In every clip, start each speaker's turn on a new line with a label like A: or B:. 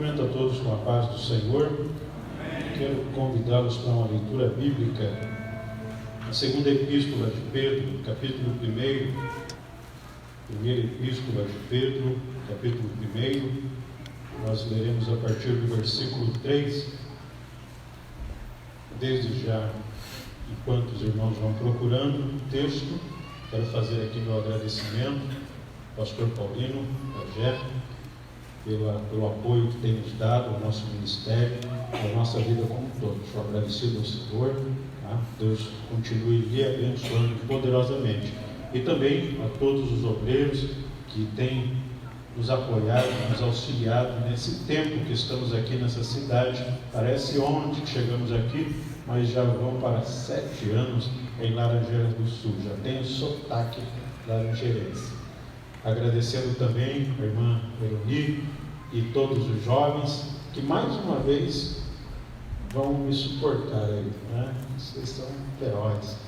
A: Cumprimento a todos com a paz do Senhor. Quero convidá-los para uma leitura bíblica, a segunda epístola de Pedro, capítulo 1. Primeira epístola de Pedro, capítulo 1. Nós leremos a partir do versículo 3. Desde já, enquanto os irmãos vão procurando o texto, quero fazer aqui meu agradecimento ao pastor Paulino, Pajé, pelo apoio que tem nos dado ao nosso ministério, à nossa vida como um todo. Sou agradecido ao Senhor, tá? Deus continue lhe abençoando poderosamente. E também a todos os obreiros que têm nos apoiado, nos auxiliado nesse tempo que estamos aqui nessa cidade. Parece ontem que chegamos aqui, mas já vão para 7 anos em Laranjeiras do Sul, já tem o sotaque laranjeirense. Agradecendo também a irmã Veroni e todos os jovens que mais uma vez vão me suportar aí, né? Vocês são heróis.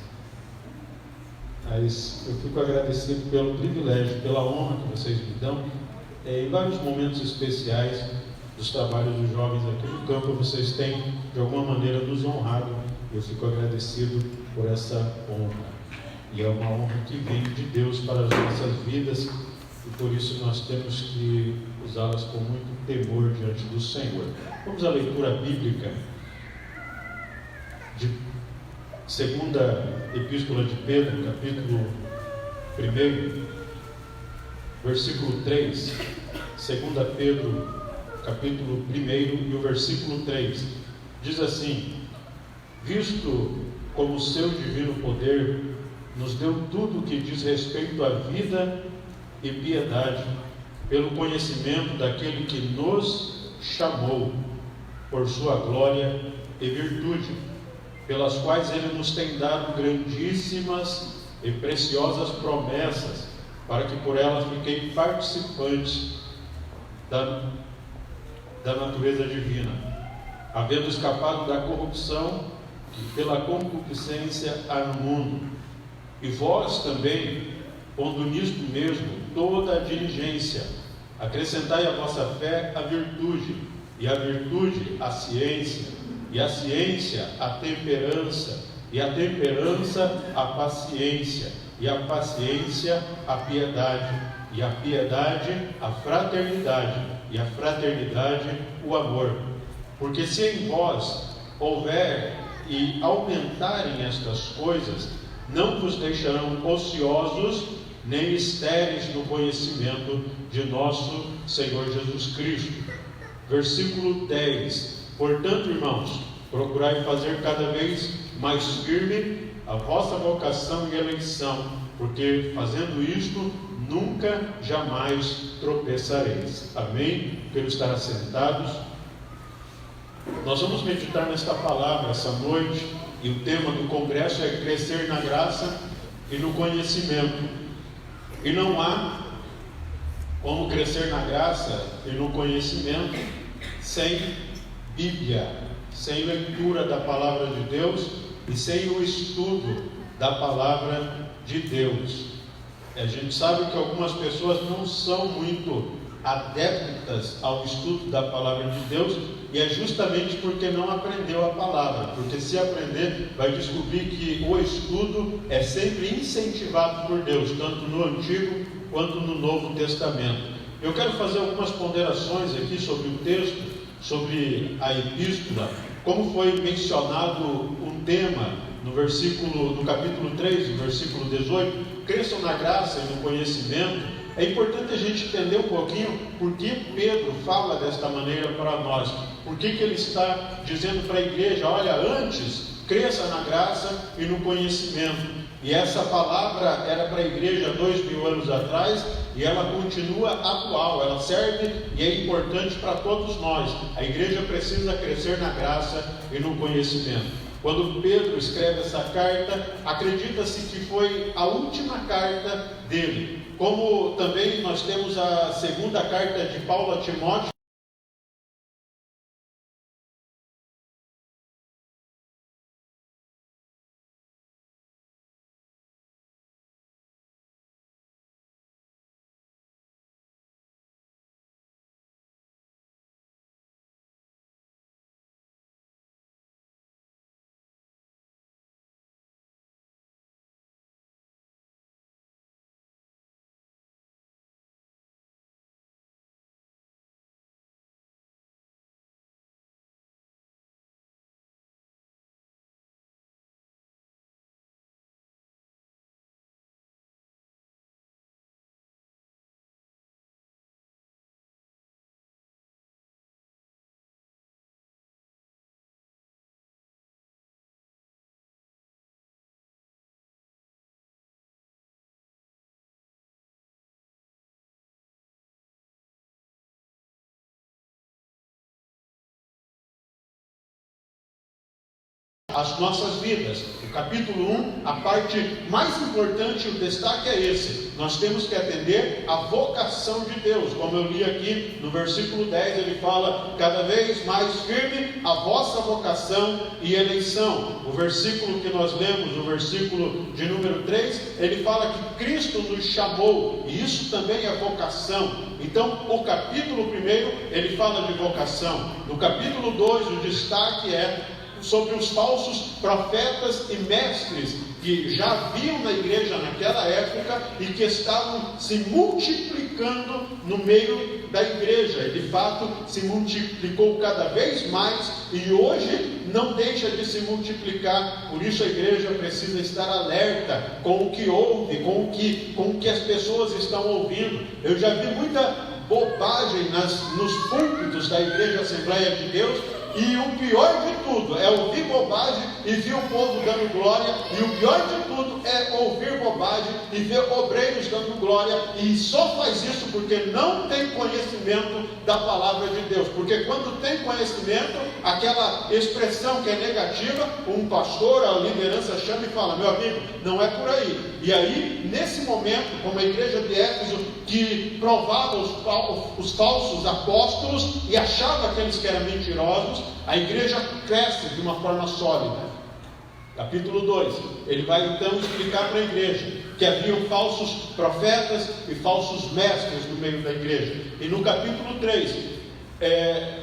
A: Mas eu fico agradecido pelo privilégio, pela honra que vocês me dão em vários momentos especiais dos trabalhos dos jovens aqui no campo. Vocês têm de alguma maneira nos honrado. Eu fico agradecido por essa honra. E é uma honra que vem de Deus para as nossas vidas, e por isso nós temos que usá-las com muito temor diante do Senhor. Vamos à leitura bíblica de segunda epístola de Pedro, capítulo 1, versículo 3. Segunda Pedro, capítulo 1 e o versículo 3. Diz assim: visto como o seu divino poder nos deu tudo o que diz respeito à vida e piedade, pelo conhecimento daquele que nos chamou por sua glória e virtude, pelas quais ele nos tem dado grandíssimas e preciosas promessas, para que por elas fiquem participantes da natureza divina, havendo escapado da corrupção que pela concupiscência há no mundo. E vós também, pondo nisto mesmo toda a diligência, acrescentai à vossa fé a virtude, e a virtude a ciência, e a ciência a temperança, e a temperança a paciência, e a paciência a piedade, e a piedade a fraternidade, e a fraternidade o amor. Porque se em vós houver e aumentarem estas coisas, não vos deixarão ociosos nem estéreis no conhecimento de nosso Senhor Jesus Cristo. Versículo 10. Portanto, irmãos, procurai fazer cada vez mais firme a vossa vocação e eleição, porque fazendo isto, nunca jamais tropeçareis. Amém? Quero estar assentados. Nós vamos meditar nesta palavra essa noite, e o tema do congresso é crescer na graça e no conhecimento. E não há como crescer na graça e no conhecimento sem Bíblia, sem leitura da palavra de Deus e sem o estudo da palavra de Deus. A gente sabe que algumas pessoas não são muito adeptas ao estudo da palavra de Deus, e é justamente porque não aprendeu a palavra. Porque se aprender, vai descobrir que o estudo é sempre incentivado por Deus, tanto no Antigo quanto no Novo Testamento. Eu quero fazer algumas ponderações aqui sobre o texto, sobre a epístola. Como foi mencionado um tema no capítulo 3, no versículo 18, cresçam na graça e no conhecimento. É importante a gente entender um pouquinho por que Pedro fala desta maneira para nós. Por que ele está dizendo para a igreja: olha, antes cresça na graça e no conhecimento. E essa palavra era para a igreja 2000 anos atrás, e ela continua atual, ela serve e é importante para todos nós. A igreja precisa crescer na graça e no conhecimento. Quando Pedro escreve essa carta, acredita-se que foi a última carta dele. Como também nós temos a segunda carta de Paulo a Timóteo, as nossas vidas. O capítulo 1, a parte mais importante, o destaque é esse: nós temos que atender à vocação de Deus. Como eu li aqui no versículo 10, ele fala: cada vez mais firme a vossa vocação e eleição. O versículo que nós lemos, o versículo de número 3, ele fala que Cristo nos chamou, e isso também é vocação. Então, o capítulo 1, ele fala de vocação. No capítulo 2, o destaque é sobre os falsos profetas e mestres que já haviam na igreja naquela época e que estavam se multiplicando no meio da igreja. E de fato se multiplicou cada vez mais e hoje não deixa de se multiplicar. Por isso a igreja precisa estar alerta com o que ouve, com o que as pessoas estão ouvindo. Eu já vi muita bobagem nos púlpitos da Igreja Assembleia de Deus. E o pior de tudo é ouvir bobagem e ver o povo dando glória. E o pior de tudo é ouvir bobagem e ver obreiros dando glória. E só faz isso porque não tem conhecimento da palavra de Deus. Porque quando tem conhecimento, aquela expressão que é negativa, um pastor, a liderança chama e fala: meu amigo, não é por aí. E aí, nesse momento, como a igreja de Éfeso, que provava os falsos apóstolos e achava aqueles que eram mentirosos, a igreja cresce de uma forma sólida. Capítulo 2, ele vai então explicar para a igreja que haviam falsos profetas e falsos mestres no meio da igreja. E no capítulo 3,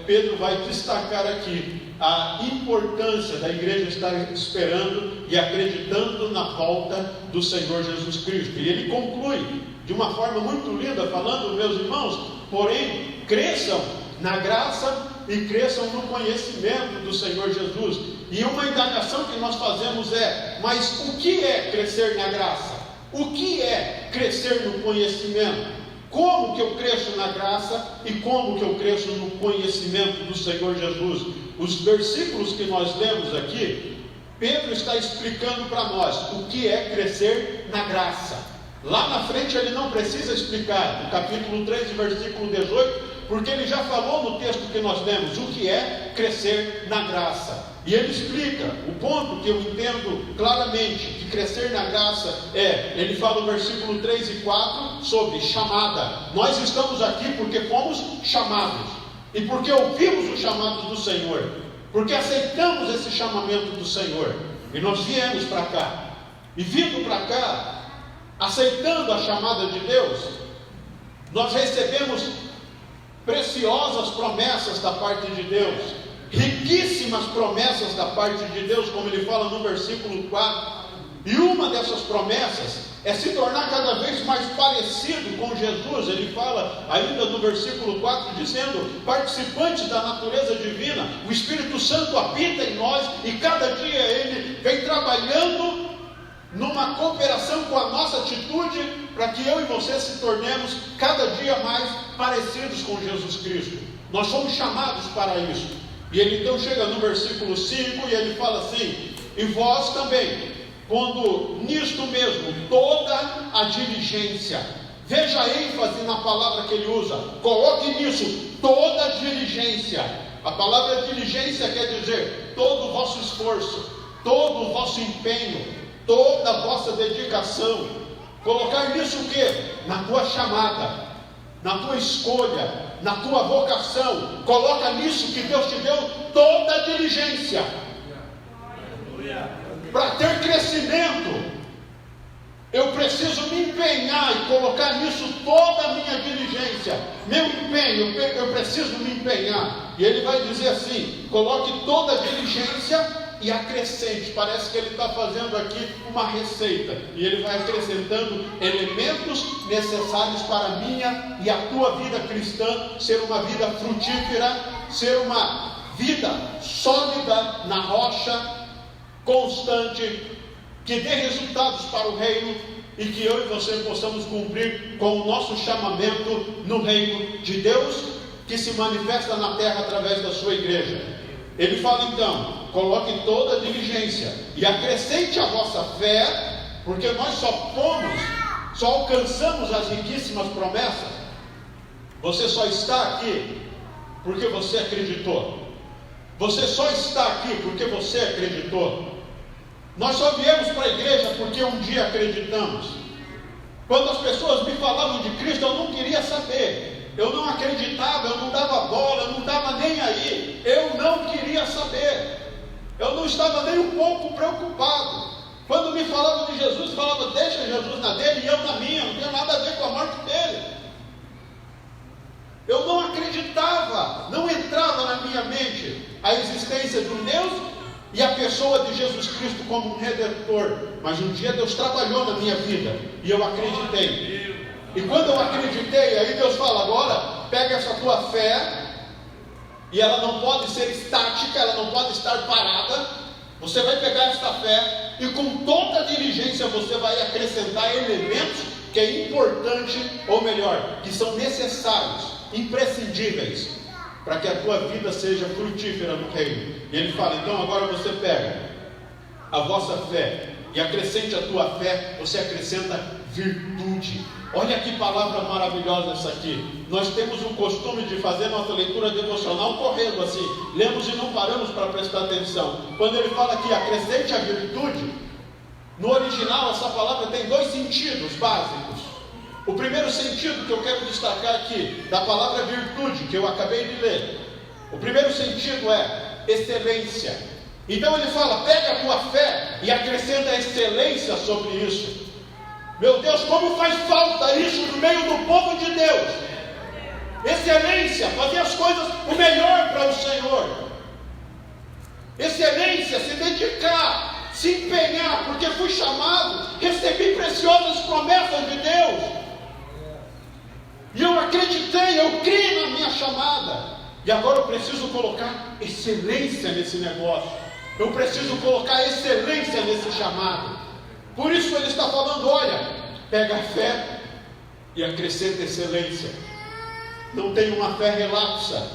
A: Pedro vai destacar aqui a importância da igreja estar esperando e acreditando na volta do Senhor Jesus Cristo. E ele conclui de uma forma muito linda, falando: meus irmãos, porém, cresçam na graça e cresçam no conhecimento do Senhor Jesus. E uma indagação que nós fazemos é: mas o que é crescer na graça? O que é crescer no conhecimento? Como que eu cresço na graça e como que eu cresço no conhecimento do Senhor Jesus? Os versículos que nós lemos aqui, Pedro está explicando para nós o que é crescer na graça. Lá na frente ele não precisa explicar, no capítulo 3, versículo 18, porque ele já falou no texto que nós lemos o que é crescer na graça. E ele explica o ponto que eu entendo claramente que crescer na graça ele fala no versículo 3 e 4 sobre chamada. Nós estamos aqui porque fomos chamados e porque ouvimos os chamados do Senhor, porque aceitamos esse chamamento do Senhor, e nós viemos para cá, e vindo para cá, aceitando a chamada de Deus, nós recebemos preciosas promessas da parte de Deus, riquíssimas promessas da parte de Deus, como ele fala no versículo 4, e uma dessas promessas é se tornar cada vez mais parecido com Jesus. Ele fala ainda no versículo 4, dizendo: participantes da natureza divina, o Espírito Santo habita em nós, e cada dia ele vem trabalhando numa cooperação com a nossa atitude, para que eu e você se tornemos cada dia mais parecidos com Jesus Cristo. Nós somos chamados para isso. E ele então chega no versículo 5 e ele fala assim: e vós também, quando nisto mesmo toda a diligência, veja a ênfase na palavra que ele usa, coloque nisso toda a diligência. A palavra diligência quer dizer todo o vosso esforço, todo o vosso empenho, toda a vossa dedicação. Colocar nisso o quê? Na tua chamada, na tua escolha, na tua vocação. Coloca nisso que Deus te deu toda a diligência. Para ter crescimento, eu preciso me empenhar e colocar nisso toda a minha diligência, meu empenho. Eu preciso me empenhar. E ele vai dizer assim: coloque toda a diligência e acrescente. Parece que ele está fazendo aqui uma receita, e ele vai acrescentando elementos necessários para a minha e a tua vida cristã ser uma vida frutífera, ser uma vida sólida na rocha, constante, que dê resultados para o reino, e que eu e você possamos cumprir com o nosso chamamento no reino de Deus, que se manifesta na terra através da sua igreja. Ele fala então: coloque toda a diligência e acrescente a vossa fé, porque nós só alcançamos as riquíssimas promessas. Você só está aqui porque você acreditou. Você só está aqui porque você acreditou. Nós só viemos para a igreja porque um dia acreditamos. Quando as pessoas me falavam de Cristo, eu não queria saber. Eu não acreditava, eu não dava bola, eu não estava nem aí. Eu não queria saber. Eu não estava nem um pouco preocupado. Quando me falavam de Jesus, falava, deixa Jesus na dele e eu na minha, não tem nada a ver com a morte dele. Eu não acreditava, não entrava na minha mente a existência de um Deus e a pessoa de Jesus Cristo como um redentor. Mas um dia Deus trabalhou na minha vida e eu acreditei. E quando eu acreditei, aí Deus fala, agora pega essa tua fé, e ela não pode ser estática, ela não pode estar parada. Você vai pegar esta fé e com toda a diligência você vai acrescentar elementos que é importante, ou melhor, que são necessários, imprescindíveis, para que a tua vida seja frutífera no reino. E ele fala, então agora você pega a vossa fé e acrescente a tua fé, você acrescenta virtude. Olha que palavra maravilhosa essa aqui. Nós temos o costume de fazer nossa leitura devocional correndo assim, lemos e não paramos para prestar atenção. Quando ele fala aqui, acrescente a virtude, no original essa palavra tem dois sentidos básicos. O primeiro sentido que eu quero destacar aqui, da palavra virtude, que eu acabei de ler, o primeiro sentido é excelência. Então ele fala, pega a tua fé e acrescenta excelência sobre isso. Meu Deus, como faz falta isso no meio do povo de Deus. Excelência, fazer as coisas o melhor para o Senhor. Excelência, se dedicar, se empenhar, porque fui chamado, recebi preciosas promessas de Deus. E eu acreditei, eu criei na minha chamada. E agora eu preciso colocar excelência nesse negócio. Eu preciso colocar excelência nesse chamado. Por isso ele está falando, olha, pega a fé e acrescenta excelência. Não tenha uma fé relapsa,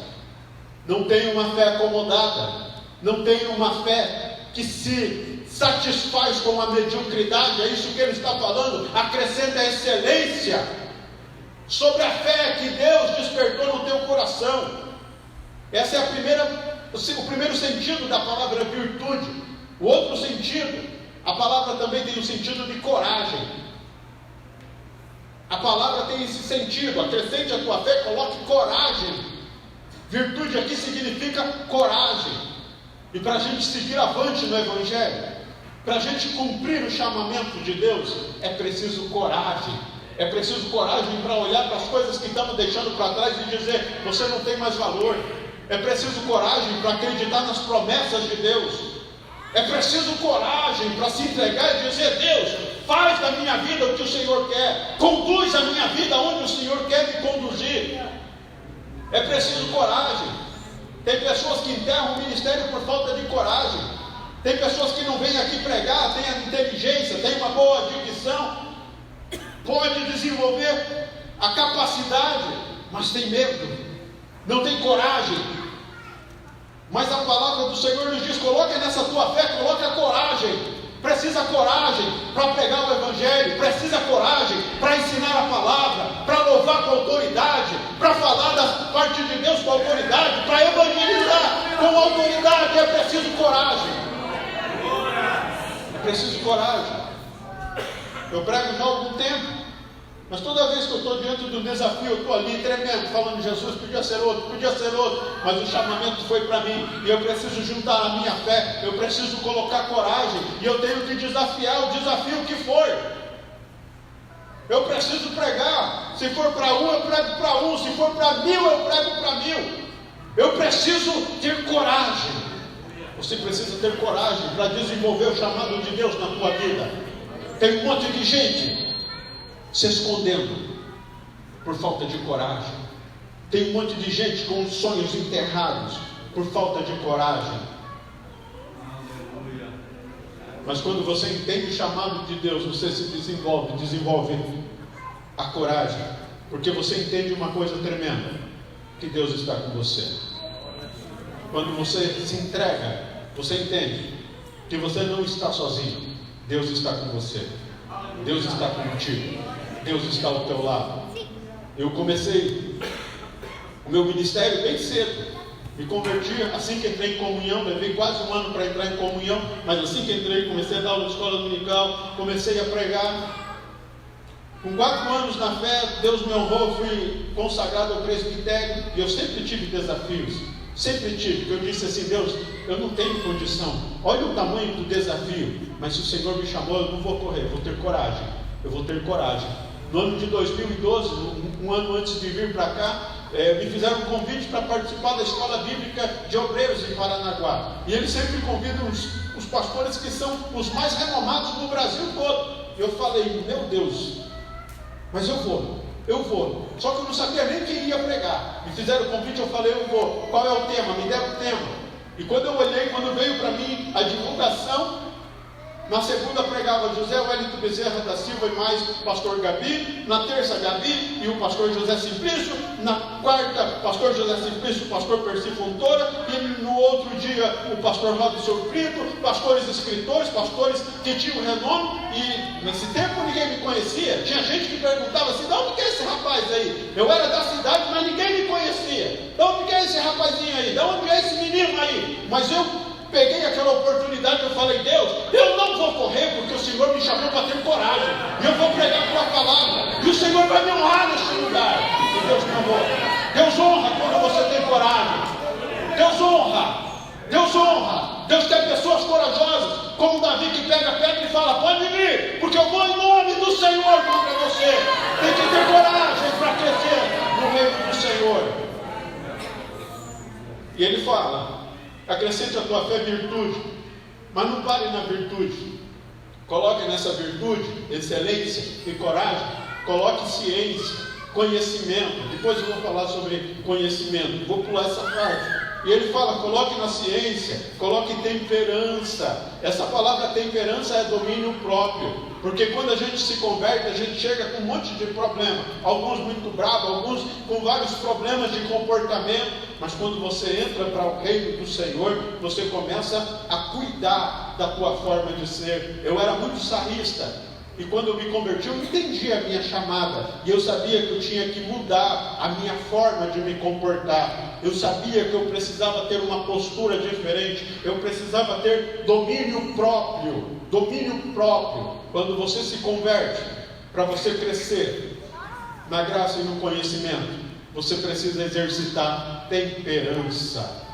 A: não tenha uma fé acomodada, não tenha uma fé que se satisfaz com a mediocridade. É isso que ele está falando. Acrescenta excelência sobre a fé que Deus despertou no teu coração. Essa é o primeiro sentido da palavra virtude. O outro sentido, a palavra também tem o sentido de coragem. A palavra tem esse sentido, acrescente a tua fé, coloque coragem. Virtude aqui significa coragem. E para a gente seguir avante no Evangelho, para a gente cumprir o chamamento de Deus, é preciso coragem. É preciso coragem para olhar para as coisas que estamos deixando para trás e dizer, você não tem mais valor. É preciso coragem para acreditar nas promessas de Deus. É preciso coragem para se entregar e dizer, Deus, faz da minha vida o que o Senhor quer, conduz a minha vida onde o Senhor quer me conduzir. É preciso coragem. Tem pessoas que enterram o ministério por falta de coragem. Tem pessoas que não vêm aqui pregar, têm a inteligência, têm uma boa dicção, pode desenvolver a capacidade, mas tem medo, não tem coragem. Mas a palavra do Senhor nos diz, coloca nessa tua fé, coloca coragem. Precisa coragem para pregar o Evangelho, precisa coragem para ensinar a palavra, para louvar com autoridade, para falar da parte de Deus com autoridade, para evangelizar com autoridade. É preciso coragem. É preciso coragem. Eu prego já há algum tempo, mas toda vez que eu estou diante do desafio, eu estou ali tremendo, falando, Jesus, podia ser outro, mas o chamamento foi para mim, e eu preciso juntar a minha fé, eu preciso colocar coragem, e eu tenho que desafiar o desafio que for. Eu preciso pregar, se for para um, eu prego para um, se for para 1000, eu prego para 1000. Eu preciso ter coragem. Você precisa ter coragem para desenvolver o chamado de Deus na tua vida. Tem um monte de gente se escondendo por falta de coragem. Tem um monte de gente com os sonhos enterrados por falta de coragem. Mas quando você entende o chamado de Deus, você se desenvolve a coragem, porque você entende uma coisa tremenda, que Deus está com você. Quando você se entrega, você entende que você não está sozinho. Deus está com você, Deus está contigo, Deus está ao teu lado. Eu comecei o meu ministério bem cedo, Me converti assim que entrei em comunhão, levei quase um ano para entrar em comunhão, mas assim que entrei, comecei a dar aula de escola dominical, comecei a pregar. Com 4 anos na fé, Deus me honrou, fui consagrado ao presbitério, e eu sempre tive desafios, sempre tive, eu disse assim: Deus, eu não tenho condição, olha o tamanho do desafio, mas se o Senhor me chamou, eu não vou correr, eu vou ter coragem. No ano de 2012, um ano antes de vir para cá, me fizeram um convite para participar da Escola Bíblica de Obreiros em Paranaguá. E eles sempre convidam os pastores que são os mais renomados no Brasil todo. E eu falei: meu Deus, mas eu vou. Só que eu não sabia nem quem ia pregar. Me fizeram o convite, eu falei: eu vou. Qual é o tema? Me deram o tema. E quando eu olhei, quando veio para mim a divulgação, na segunda pregava José Wellington Bezerra da Silva e mais o pastor Gabi. Na terça, Gabi e o pastor José Simplício. Na quarta, pastor José Simplício, o pastor Percy Fontoura. E no outro dia, o pastor Robson Brito. Pastores escritores, pastores que tinham renome. E nesse tempo ninguém me conhecia. Tinha gente que perguntava assim: de onde que é esse rapaz aí? Eu era da cidade, mas ninguém me conhecia. De onde que é esse rapazinho aí? De onde é esse menino aí? Mas eu peguei aquela oportunidade, eu falei: Deus, eu não vou correr, porque o Senhor me chamou para ter coragem, e eu vou pregar a tua palavra, e o Senhor vai me honrar nesse lugar. E Deus me honrou. Deus honra quando você tem coragem. Deus honra. Deus tem pessoas corajosas, como Davi, que pega a pedra e fala: pode vir, porque eu vou em nome do Senhor contra você. Tem que ter coragem para crescer no reino do Senhor. E ele fala: acrescente a tua fé virtude, mas não pare na virtude. Coloque nessa virtude excelência e coragem. Coloque ciência, conhecimento. Depois eu vou falar sobre conhecimento, vou pular essa parte. E ele fala: coloque na ciência, coloque temperança. Essa palavra temperança é domínio próprio. Porque quando a gente se converte, a gente chega com um monte de problema. Alguns muito bravos, alguns com vários problemas de comportamento. Mas quando você entra para o reino do Senhor, você começa a cuidar da tua forma de ser. Eu era muito sarrista. E quando eu me converti, eu entendi a minha chamada. E eu sabia que eu tinha que mudar a minha forma de me comportar. Eu sabia que eu precisava ter uma postura diferente. Eu precisava ter domínio próprio. Quando você se converte, para você crescer na graça e no conhecimento, você precisa exercitar temperança.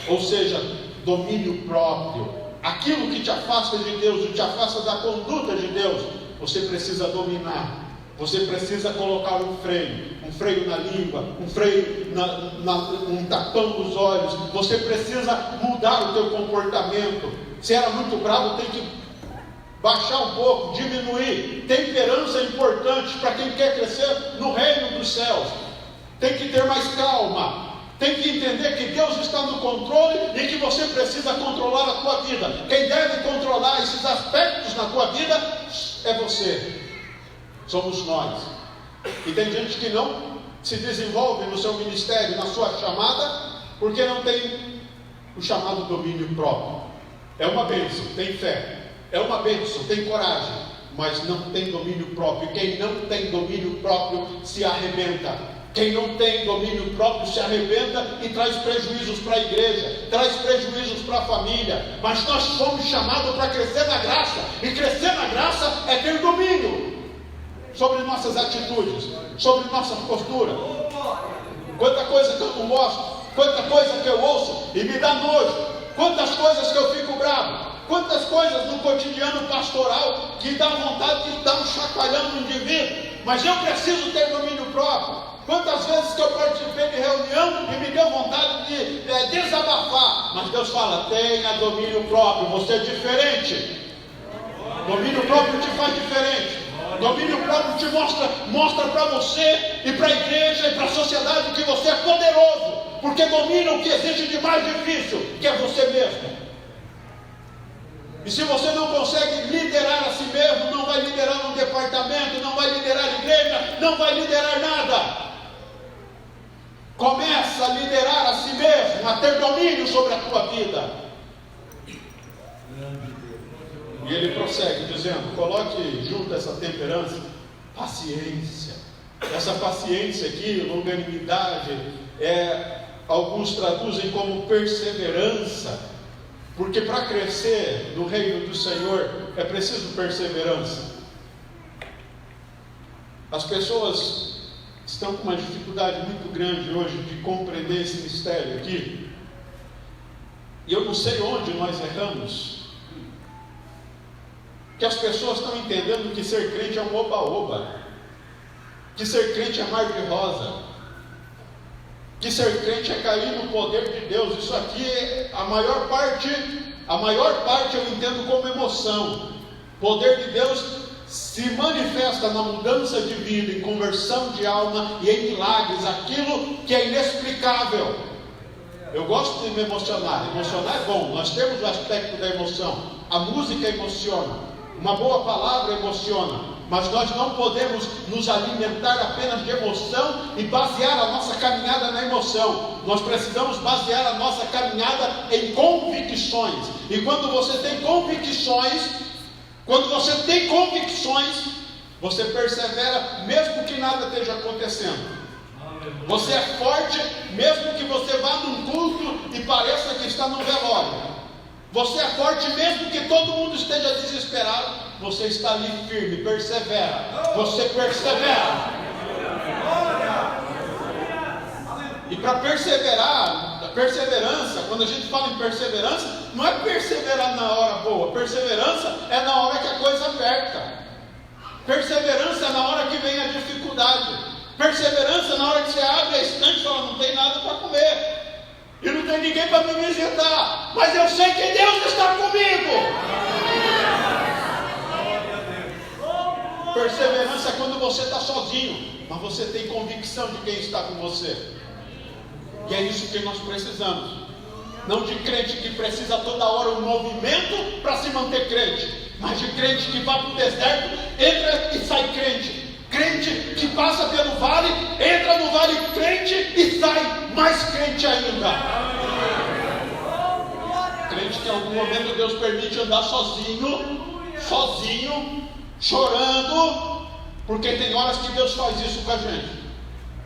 A: Ou seja, domínio próprio. Aquilo que te afasta de Deus, te afasta da conduta de Deus, você precisa dominar. Você precisa colocar um freio na língua, um freio, um tapão nos olhos. Você precisa mudar o teu comportamento. Se era muito bravo, tem que baixar um pouco, diminuir. Temperança é importante para quem quer crescer no reino dos céus. Tem que ter mais calma. Tem que entender que Deus está no controle e que você precisa controlar a tua vida. Quem deve controlar esses aspectos na tua vida é você. Somos nós. E tem gente que não se desenvolve no seu ministério, na sua chamada, porque não tem o chamado domínio próprio. É uma bênção, tem fé. É uma bênção, tem coragem, mas não tem domínio próprio. Quem não tem domínio próprio se arrebenta. Quem não tem domínio próprio se arrebenta e traz prejuízos para a igreja, traz prejuízos para a família. Mas nós fomos chamados para crescer na graça, e crescer na graça é ter domínio sobre nossas atitudes, sobre nossa postura. Quanta coisa que eu não gosto, quanta coisa que eu ouço e me dá nojo, quantas coisas que eu fico bravo, quantas coisas no cotidiano pastoral que dá vontade de dar um chacoalhão no indivíduo. Mas eu preciso ter domínio próprio. Quantas vezes que eu participei de reunião e me deu vontade de desabafar, mas Deus fala: tenha domínio próprio, você é diferente. Domínio próprio te faz diferente. Domínio próprio te mostra para você e para a igreja e para a sociedade que você é poderoso, porque domina o que existe de mais difícil, que é você mesmo. E se você não consegue liderar a si mesmo, não vai liderar um departamento, não vai liderar a igreja, não vai liderar nada. Começa a liderar a si mesmo, a ter domínio sobre a tua vida. E ele prossegue dizendo: coloque junto essa temperança, paciência. Essa paciência aqui, longanimidade, alguns traduzem como perseverança, porque para crescer no reino do Senhor é preciso perseverança. As pessoas estão com uma dificuldade muito grande hoje de compreender esse mistério aqui, e eu não sei onde nós erramos, que as pessoas estão entendendo que ser crente é um oba-oba, que ser crente é mar de rosa, que ser crente é cair no poder de Deus. Isso aqui é a maior parte eu entendo como emoção. O poder de Deus se manifesta na mudança de vida, em conversão de alma e em milagres, aquilo que é inexplicável. Eu gosto de me emocionar. Emocionar é bom, nós temos o aspecto da emoção. A música emociona, uma boa palavra emociona, mas nós não podemos nos alimentar apenas de emoção e basear a nossa caminhada na emoção. Nós precisamos basear a nossa caminhada em convicções. E quando você tem convicções, você persevera mesmo que nada esteja acontecendo. Você é forte mesmo que você vá num culto e pareça que está num velório. Você é forte mesmo que todo mundo esteja desesperado. Você está ali firme, persevera. Você persevera. E para perseverar, a perseverança, quando a gente fala em perseverança, não é perseverar na hora boa. Perseverança é na hora que a coisa aperta. Perseverança é na hora que vem a dificuldade. Perseverança é na hora que você abre a estante e fala, não tem nada para comer. E não tem ninguém para me visitar, mas eu sei que Deus está comigo. Perseverança é quando você está sozinho, mas você tem convicção de quem está com você. E é isso que nós precisamos. Não de crente que precisa toda hora um movimento para se manter crente, mas de crente que vai para o deserto, entra e sai crente. Crente que passa pelo vale, entra no vale crente e sai mais crente ainda. Crente que em algum momento Deus permite andar sozinho, chorando, porque tem horas que Deus faz isso com a gente.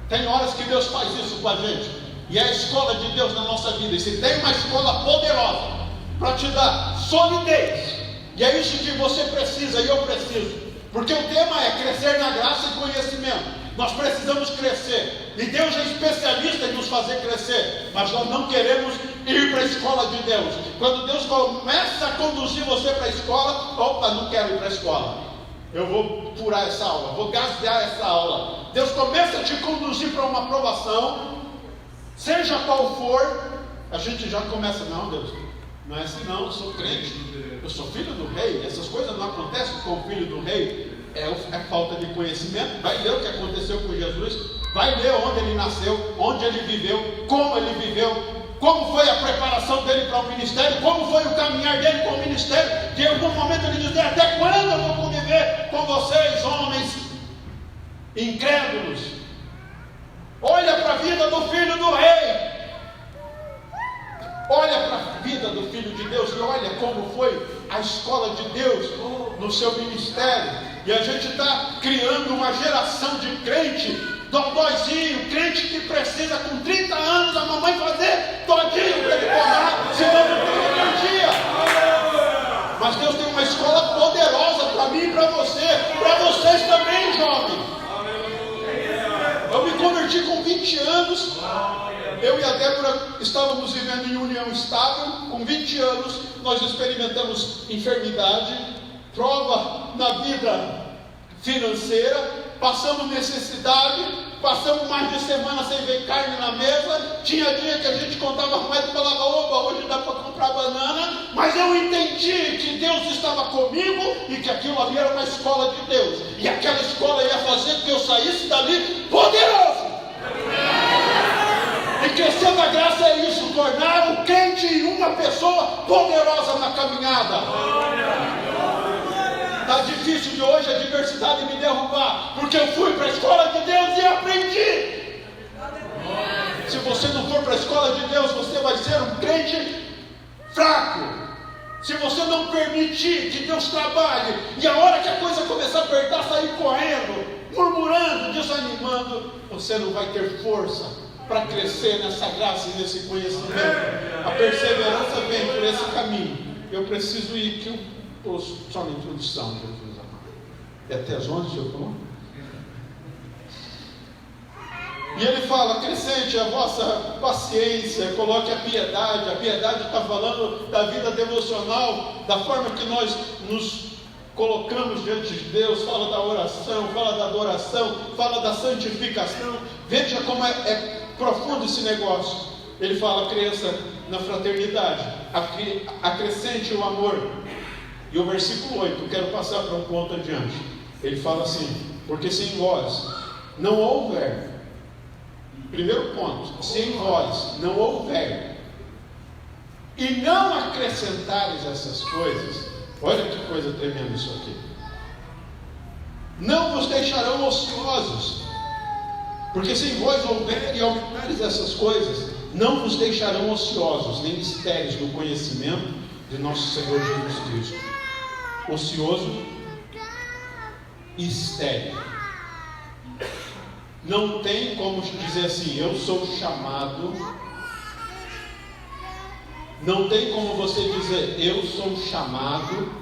A: Tem horas que Deus faz isso com a gente. E é a escola de Deus na nossa vida. E se tem uma escola poderosa para te dar solidez, e é isso que você precisa e eu preciso. Porque o tema é crescer na graça e conhecimento. Nós precisamos crescer. E Deus é especialista em nos fazer crescer. Mas nós não queremos ir para a escola de Deus. Quando Deus começa a conduzir você para a escola, opa, não quero ir para a escola. Eu vou furar essa aula, vou gasear essa aula. Deus começa a te conduzir para uma aprovação, seja qual for, a gente já começa, não, Deus, não é assim não, eu sou crente, eu sou filho do rei, essas coisas não acontecem com o filho do rei, é falta de conhecimento. Vai ler o que aconteceu com Jesus, vai ler onde ele nasceu, onde ele viveu, como foi a preparação dele para o ministério, como foi o caminhar dele com o ministério, que em algum momento ele dizia, até quando eu vou conviver com vocês, homens incrédulos? Olha para a vida do filho do rei, olha para a vida do Filho de Deus e olha como foi a escola de Deus no seu ministério. E a gente está criando uma geração de crente dodóizinho, crente que precisa com 30 anos a mamãe fazer todinho para ele tomar, senão não tem energia. Mas Deus tem uma escola poderosa para mim e para vocês também, jovens. Eu me converti com 20 anos. Eu e a Débora estávamos vivendo em união estável. Com 20 anos nós experimentamos enfermidade, prova na vida financeira, passamos necessidade, passamos mais de semana sem ver carne na mesa. Tinha dia que a gente contava a moeda e falava, opa, hoje dá para comprar banana. Mas eu entendi que Deus estava comigo e que aquilo ali era uma escola de Deus, e aquela escola ia fazer com que eu saísse dali poderoso. E crescer na graça é isso, tornar o crente uma pessoa poderosa na caminhada. Está difícil de hoje a diversidade me derrubar, porque eu fui para a escola de Deus e aprendi. Se você não for para a escola de Deus, você vai ser um crente fraco. Se você não permitir que Deus trabalhe, e a hora que a coisa começar a apertar, sair correndo, murmurando, desanimando, você não vai ter força
B: para crescer nessa graça e nesse conhecimento. A perseverança vem por esse caminho. Eu preciso ir que só na introdução, Jesus amado. É até as 11, eu falo. E ele fala: acrescente a vossa paciência, coloque a piedade. A piedade está falando da vida devocional, da forma que nós nos colocamos diante de Deus. Fala da oração, fala da adoração, fala da santificação. Veja como é profundo esse negócio. Ele fala: cresça na fraternidade, acrescente o amor. E o versículo 8, eu quero passar para um ponto adiante. Ele fala assim: porque se em vós não houver, primeiro ponto, se em vós não houver e não acrescentares essas coisas, olha que coisa tremenda isso aqui, não vos deixarão ociosos. Porque se em vós houver e aumentares essas coisas, não vos deixarão ociosos, nem estéreis no conhecimento de nosso Senhor Jesus Cristo. Ocioso e estéril. Não tem como dizer assim: eu sou chamado. Não tem como você dizer: eu sou chamado,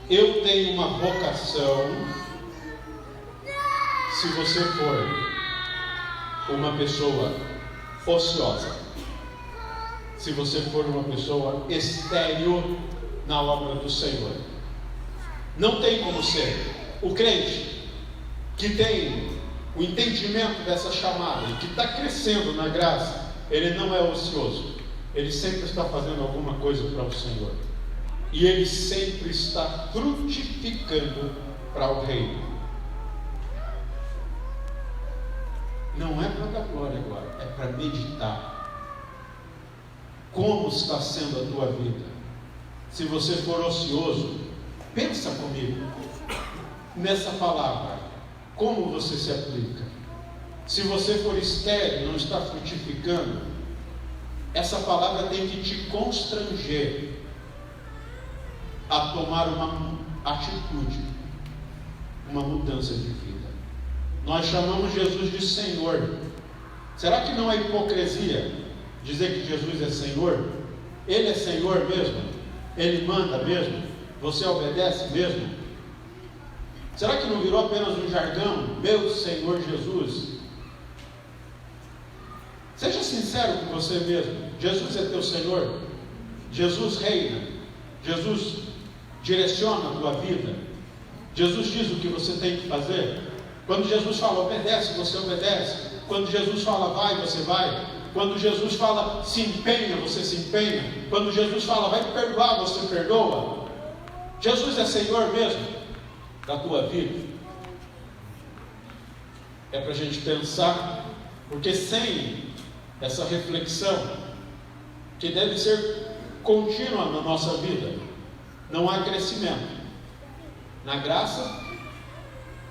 B: eu tenho uma vocação, se você for uma pessoa ociosa, se você for uma pessoa estéril na obra do Senhor. Não tem como ser. O crente que tem o entendimento dessa chamada e que está crescendo na graça, ele não é ocioso. Ele sempre está fazendo alguma coisa para o Senhor, e ele sempre está frutificando para o reino. Não é para dar glória agora, é para meditar. Como está sendo a tua vida? Se você for ocioso, pensa comigo nessa palavra, como você se aplica. Se você for estéril, não está frutificando, essa palavra tem que te constranger a tomar uma atitude, uma mudança de vida. Nós chamamos Jesus de Senhor. Será que não é hipocrisia dizer que Jesus é Senhor? Ele é Senhor mesmo? Ele manda mesmo? Você obedece mesmo? Será que não virou apenas um jargão? Meu Senhor Jesus. Seja sincero com você mesmo. Jesus é teu Senhor? Jesus reina? Jesus direciona a tua vida? Jesus diz o que você tem que fazer? Quando Jesus fala obedece, você obedece. Quando Jesus fala vai, você vai. Quando Jesus fala se empenha, você se empenha. Quando Jesus fala vai perdoar, você perdoa. Jesus é Senhor mesmo da tua vida? É para a gente pensar, porque sem essa reflexão, que deve ser contínua na nossa vida, não há crescimento na graça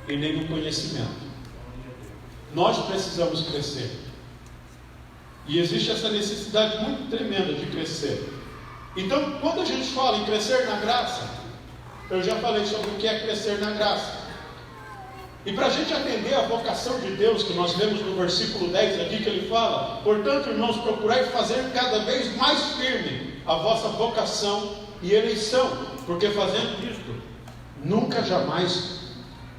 B: e nem no conhecimento. Nós precisamos crescer, e existe essa necessidade muito tremenda de crescer. Então, quando a gente fala em crescer na graça, eu já falei sobre o que é crescer na graça. E para a gente atender a vocação de Deus, que nós lemos no versículo 10 aqui, que ele fala: portanto, irmãos, procurai fazer cada vez mais firme a vossa vocação e eleição, porque fazendo isto, nunca jamais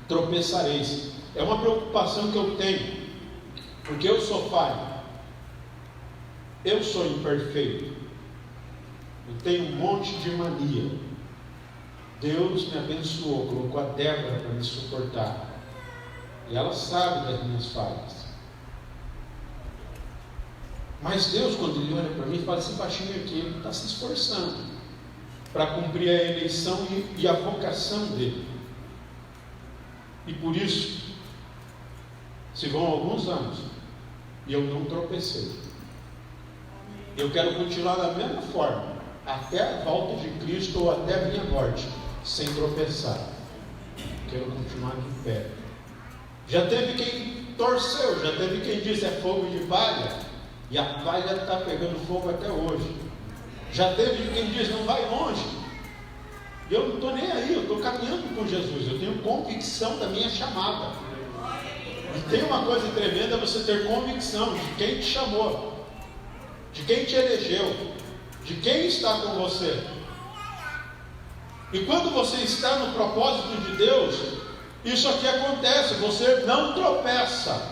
B: tropeçareis. É uma preocupação que eu tenho, porque eu sou falho, eu sou imperfeito, eu tenho um monte de mania. Deus me abençoou, colocou a Débora para me suportar, e ela sabe das minhas falhas. Mas Deus, quando Ele olha para mim, fala: esse baixinho aqui, ele está se esforçando para cumprir a eleição e a vocação dele. E por isso, se vão alguns anos e eu não tropecei, eu quero continuar da mesma forma até a volta de Cristo ou até a minha morte, sem tropeçar. Quero continuar de pé. Já teve quem torceu, já teve quem disse: é fogo de palha, e a palha está pegando fogo até hoje. Já teve quem diz: não vai longe. E eu não estou nem aí, eu estou caminhando com Jesus, eu tenho convicção da minha chamada. E tem uma coisa tremenda, você ter convicção de quem te chamou, de quem te elegeu, de quem está com você. E quando você está no propósito de Deus, isso aqui acontece, você não tropeça.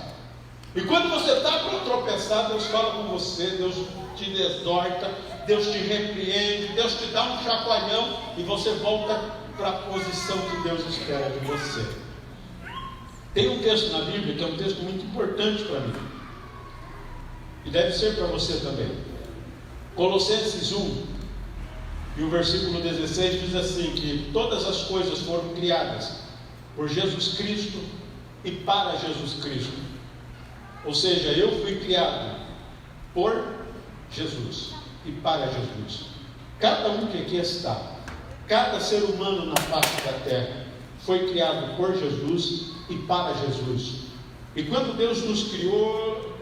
B: E quando você está para tropeçar, Deus fala com você, Deus te exorta, Deus te repreende, Deus te dá um chacoalhão e você volta para a posição que Deus espera de você. Tem um texto na Bíblia que é um texto muito importante para mim, e deve ser para você também. Colossenses 1, e o versículo 16 diz assim, que todas as coisas foram criadas por Jesus Cristo e para Jesus Cristo. Ou seja, eu fui criado por Jesus e para Jesus. Cada um que aqui está, cada ser humano na face da terra, foi criado por Jesus e para Jesus. E quando Deus nos criou,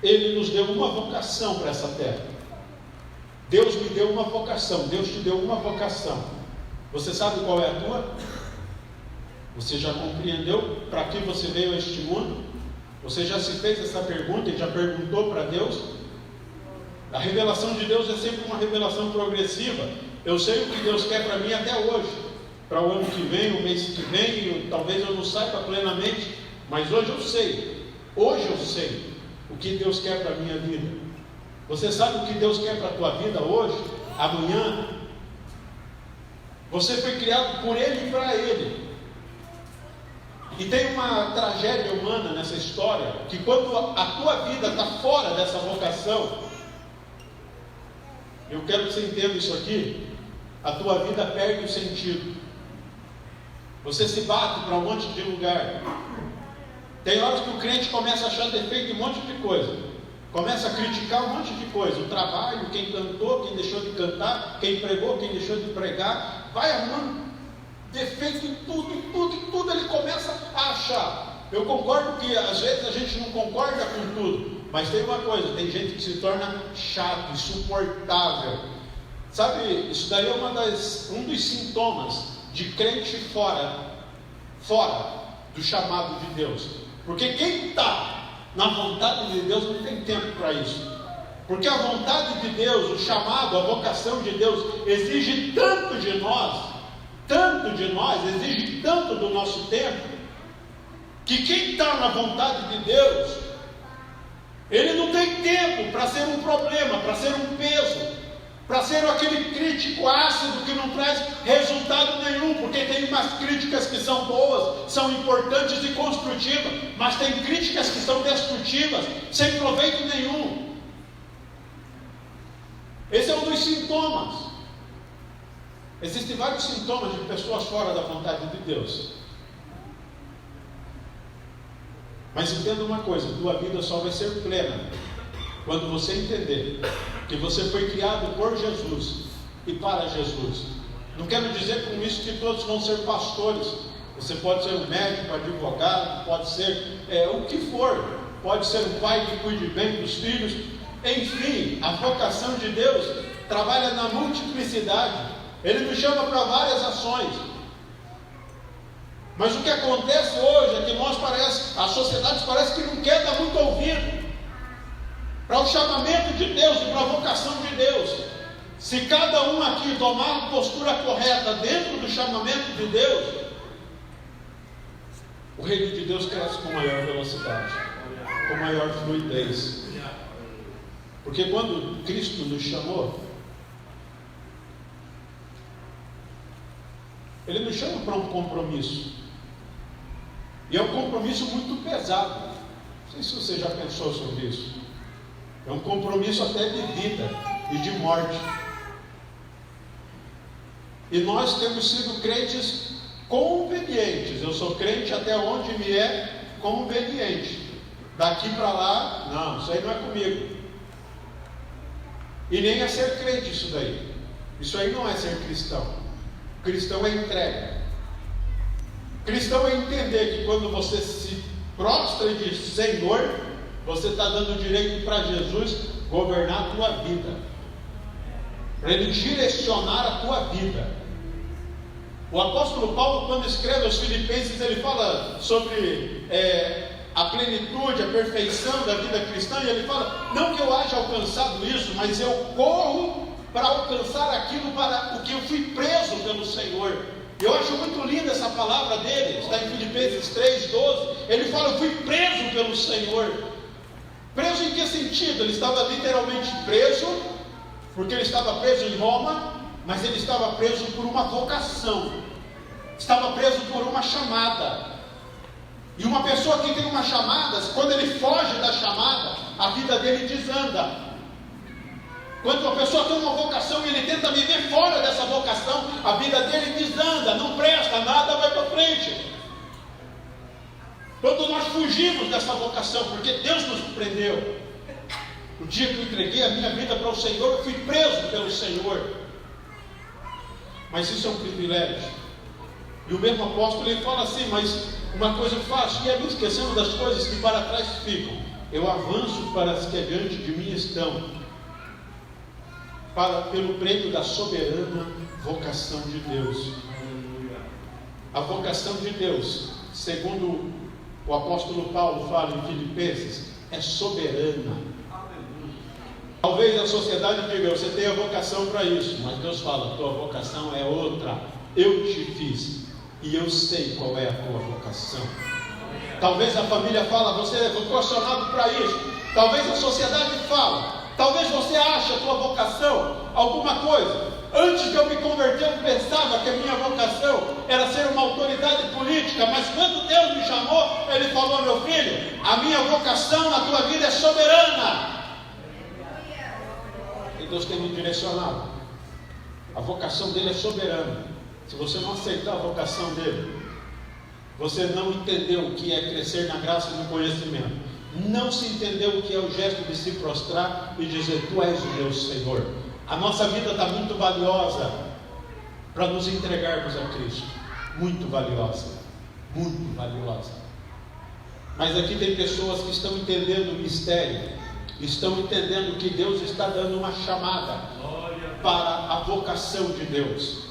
B: Ele nos deu uma vocação para essa terra. Deus me deu uma vocação, Deus te deu uma vocação. Você sabe qual é a tua? Você já compreendeu para que você veio a este mundo? Você já se fez essa pergunta e já perguntou para Deus? A revelação de Deus é sempre uma revelação progressiva. Eu sei o que Deus quer para mim até hoje. Para o ano que vem, o mês que vem, talvez eu não saiba plenamente, mas hoje eu sei. Hoje eu sei o que Deus quer para a minha vida. Você sabe o que Deus quer para a tua vida hoje, amanhã? Você foi criado por Ele e para Ele. E tem uma tragédia humana nessa história, que quando a tua vida está fora dessa vocação, eu quero que você entenda isso aqui, a tua vida perde o sentido. Você se bate para um monte de lugar. Tem horas que o crente começa a achar defeito em um monte de coisa, começa a criticar um monte de coisa, o trabalho, quem cantou, quem deixou de cantar, quem pregou, quem deixou de pregar, vai arrumando defeito em tudo, ele começa a achar. Eu concordo que às vezes a gente não concorda com tudo, mas tem uma coisa, tem gente que se torna chato, insuportável. Sabe, isso daí é um dos sintomas de crente fora do chamado de Deus. Porque quem está na vontade de Deus não tem tempo para isso. Porque a vontade de Deus, o chamado, a vocação de Deus exige tanto de nós, exige tanto do nosso tempo, que quem está na vontade de Deus, ele não tem tempo para ser um problema, para ser um peso, para ser aquele crítico ácido que não traz resultado nenhum, porque tem umas críticas que são boas, são importantes e construtivas, mas tem críticas que são destrutivas, sem proveito nenhum. Esse é um dos sintomas. Existem vários sintomas de pessoas fora da vontade de Deus. Mas entenda uma coisa, tua vida só vai ser plena quando você entender que você foi criado por Jesus e para Jesus. Não quero dizer com isso que todos vão ser pastores. Você pode ser um médico, advogado, pode ser o que for. Pode ser um pai que cuide bem dos filhos. Enfim, a vocação de Deus trabalha na multiplicidade. Ele nos chama para várias ações. Mas o que acontece hoje é que a sociedade parece que não quer dar muito ouvido para o chamamento de Deus e para a vocação de Deus. Se cada um aqui tomar a postura correta dentro do chamamento de Deus, o reino de Deus cresce com maior velocidade, com maior fluidez. Porque quando Cristo nos chamou, Ele nos chama para um compromisso. E é um compromisso muito pesado. Não sei se você já pensou sobre isso. É um compromisso até de vida e de morte. E nós temos sido crentes convenientes. Eu sou crente até onde me é conveniente. Daqui para lá, não, isso aí não é comigo. E nem é ser crente isso daí. Isso aí não é ser cristão. Cristão é entrega. Cristão é entender que quando você se prostra e diz Senhor, você está dando direito para Jesus governar a tua vida, para Ele direcionar a tua vida. O apóstolo Paulo, quando escreve aos Filipenses, ele fala sobre a plenitude, a perfeição da vida cristã, e ele fala, não que eu haja alcançado isso, mas eu corro para alcançar aquilo para o que eu fui preso pelo Senhor. Eu acho muito linda essa palavra dele, está em Filipenses 3:12, ele fala, eu fui preso pelo Senhor. Preso em que sentido? Ele estava literalmente preso, porque ele estava preso em Roma, mas ele estava preso por uma vocação, estava preso por uma chamada. E uma pessoa que tem uma chamada, quando ele foge da chamada, a vida dele desanda. Quando uma pessoa tem uma vocação e ele tenta viver fora dessa vocação, a vida dele desanda, não presta, nada vai para frente. Quando nós fugimos dessa vocação, porque Deus nos prendeu, o dia que eu entreguei a minha vida para o Senhor, eu fui preso pelo Senhor. Mas isso é um privilégio. E o mesmo apóstolo, ele fala assim, mas uma coisa eu faço, e é me esquecendo das coisas que para trás ficam. Eu avanço para as que adiante de mim estão, pelo prêmio da soberana vocação de Deus. A vocação de Deus, segundo o apóstolo Paulo fala em Filipenses, é soberana. Talvez a sociedade diga, você tem a vocação para isso, mas Deus fala, tua vocação é outra. Eu te fiz e eu sei qual é a tua vocação. Talvez a família fala, você é vocacionado para isso. Talvez a sociedade fala, talvez você ache a tua vocação alguma coisa. Antes de eu me converter, eu pensava que a minha vocação era ser uma autoridade política, mas quando Deus me chamou, Ele falou, meu filho, a minha vocação na tua vida é soberana. E Deus tem me direcionado. A vocação dele é soberana. Se você não aceitar a vocação dele, você não entendeu o que é crescer na graça e no conhecimento. Não se entendeu o que é o gesto de se prostrar e dizer, tu és o meu Senhor. A nossa vida está muito valiosa para nos entregarmos a Cristo. Muito valiosa. Muito valiosa. Mas aqui tem pessoas que estão entendendo o mistério. Estão entendendo que Deus está dando uma chamada para a vocação de Deus.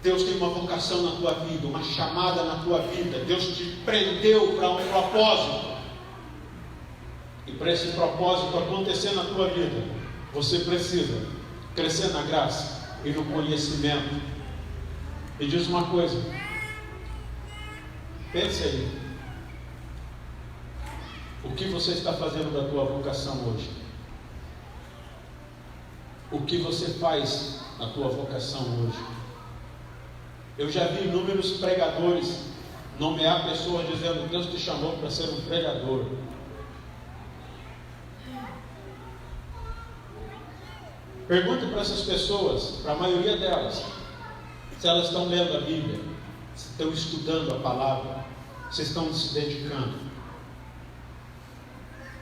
B: Deus tem uma vocação na tua vida, uma chamada na tua vida. Deus te prendeu para um propósito. E para esse propósito acontecer na tua vida, você precisa crescer na graça e no conhecimento. Me diz uma coisa. Pense aí. O que você está fazendo da tua vocação hoje? O que você faz na tua vocação hoje? Eu já vi inúmeros pregadores nomear pessoas dizendo, Deus te chamou para ser um pregador. Pergunte para essas pessoas, para a maioria delas, se elas estão lendo a Bíblia, se estão estudando a palavra, se estão se dedicando.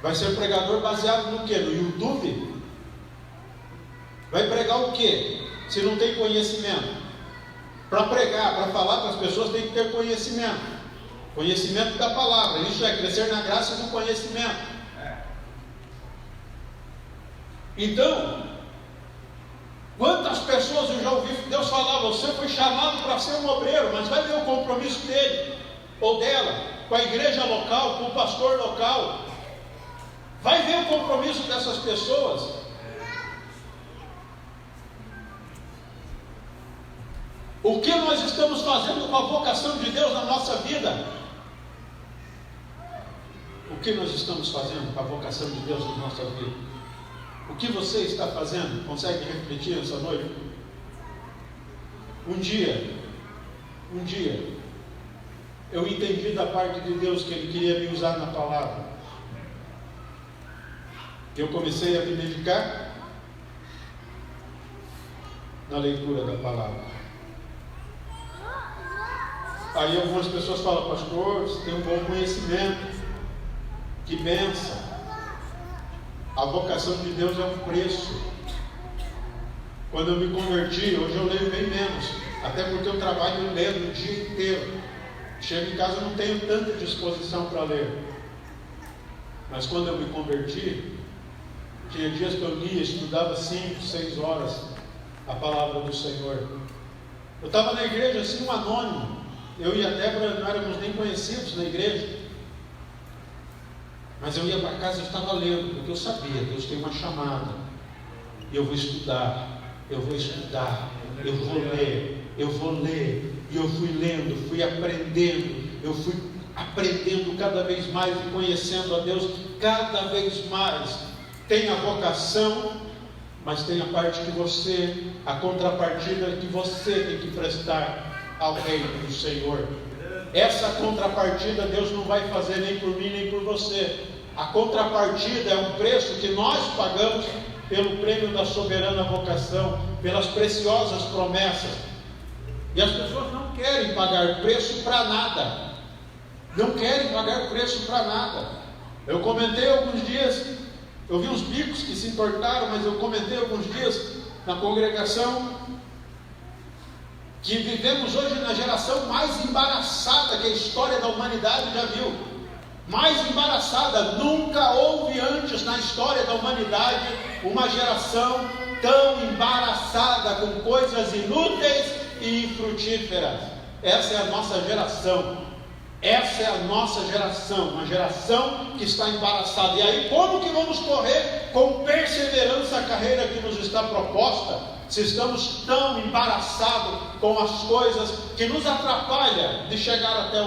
B: Vai ser pregador baseado no quê? No YouTube? Vai pregar o quê? Se não tem conhecimento. Para pregar, para falar para as pessoas, tem que ter conhecimento. Conhecimento da palavra. Isso é crescer na graça e no conhecimento. Então, quantas pessoas eu já ouvi Deus falar, você foi chamado para ser um obreiro, mas vai ver o compromisso dele ou dela com a igreja local, com o pastor local. Vai ver o compromisso dessas pessoas. O que nós estamos fazendo com a vocação de Deus na nossa vida? O que nós estamos fazendo com a vocação de Deus na nossa vida? O que você está fazendo? Consegue refletir essa noite? Um dia, eu entendi da parte de Deus que Ele queria me usar na palavra. Eu comecei a me dedicar na leitura da palavra. Aí algumas pessoas falam, pastor, você tem um bom conhecimento, que benção. A vocação de Deus é um preço. Quando eu me converti, hoje eu leio bem menos, até porque eu trabalho lendo o dia inteiro. Chego em casa, eu não tenho tanta disposição para ler. Mas quando eu me converti, tinha dias que eu lia, estudava 5, 6 horas a palavra do Senhor. Eu estava na igreja assim, um anônimo. Eu e a Débora não éramos nem conhecidos na igreja. Mas eu ia para casa e estava lendo, porque eu sabia, Deus tem uma chamada. E eu vou estudar, eu vou estudar, eu vou ler, eu vou ler. E eu fui lendo, fui aprendendo, eu fui aprendendo cada vez mais e conhecendo a Deus cada vez mais. Tem a vocação, mas tem a parte que você, a contrapartida que você tem que prestar ao reino do Senhor. Essa contrapartida Deus não vai fazer nem por mim nem por você. A contrapartida é um preço que nós pagamos pelo prêmio da soberana vocação, pelas preciosas promessas. E as pessoas não querem pagar preço para nada. Não querem pagar preço para nada. Eu comentei alguns dias, eu vi uns bicos que se importaram, mas eu comentei alguns dias na congregação que vivemos hoje na geração mais embaraçada que a história da humanidade já viu. Mais embaraçada. Nunca houve antes na história da humanidade uma geração tão embaraçada com coisas inúteis e infrutíferas. Essa é a nossa geração. Essa é a nossa geração, uma geração que está embaraçada. E aí, como que vamos correr com perseverança a carreira que nos está proposta, se estamos tão embaraçados com as coisas que nos atrapalham de chegar até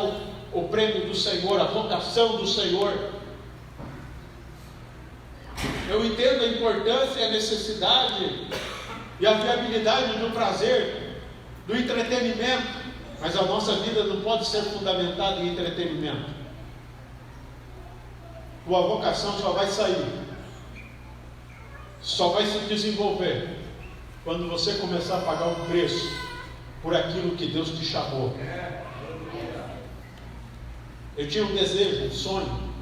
B: o prêmio do Senhor, a vocação do Senhor? Eu entendo a importância e a necessidade e a viabilidade do prazer, do entretenimento, mas a nossa vida não pode ser fundamentada em entretenimento. Tua vocação só vai sair, só vai se desenvolver quando você começar a pagar um preço por aquilo que Deus te chamou. Eu tinha um desejo, um sonho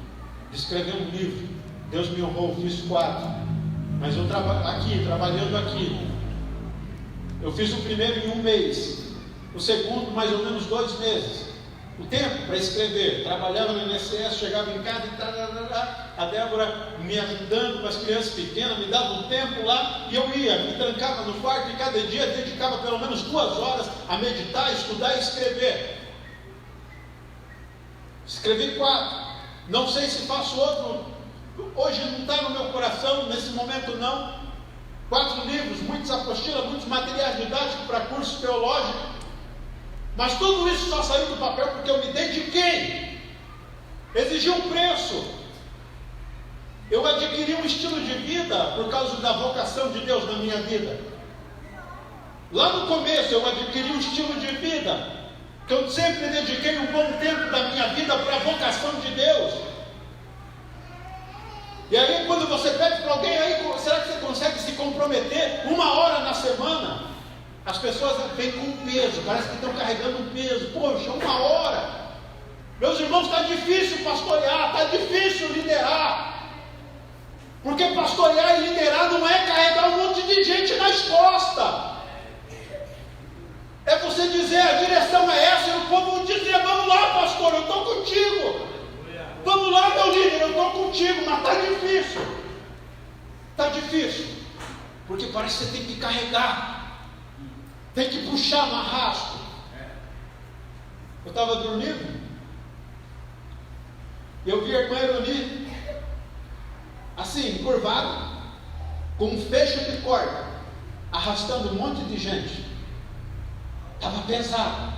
B: de escrever um livro. Deus me honrou, fiz 4. Mas eu trabalhando aqui, eu fiz o primeiro em 1 mês, o segundo mais ou menos 2 meses. O tempo para escrever, trabalhava no INSS, chegava em casa e a Débora me ajudando com as crianças pequenas, me dava um tempo lá, e eu ia, me trancava no quarto e cada dia dedicava pelo menos 2 horas a meditar, estudar e escrever. Escrevi 4, não sei se faço outro, hoje não está no meu coração, nesse momento não. 4 livros, muitas apostilas, muitos materiais didáticos para curso teológico, mas tudo isso só saiu do papel porque eu me dediquei, exigi um preço. Eu adquiri um estilo de vida por causa da vocação de Deus na minha vida. Lá no começo eu adquiri um estilo de vida que eu sempre dediquei um bom tempo da minha vida para a vocação de Deus. E aí quando você pede para alguém, aí, será que você consegue se comprometer 1 hora na semana? As pessoas vêm com peso, parece que estão carregando um peso. Poxa, 1 hora. Meus irmãos, está difícil pastorear, está difícil liderar. Porque pastorear e liderar não é carregar um monte de gente nas costas. É você dizer, a direção é essa, e o povo dizer, vamos lá pastor, eu estou contigo. Vamos lá meu líder, eu estou contigo, mas está difícil. Está difícil. Porque parece que você tem que carregar. Tem que puxar no arrasto. Eu estava dormindo, e eu vi a irmã Eroni, assim, curvada, com um fecho de corda, arrastando um monte de gente. Estava pesado.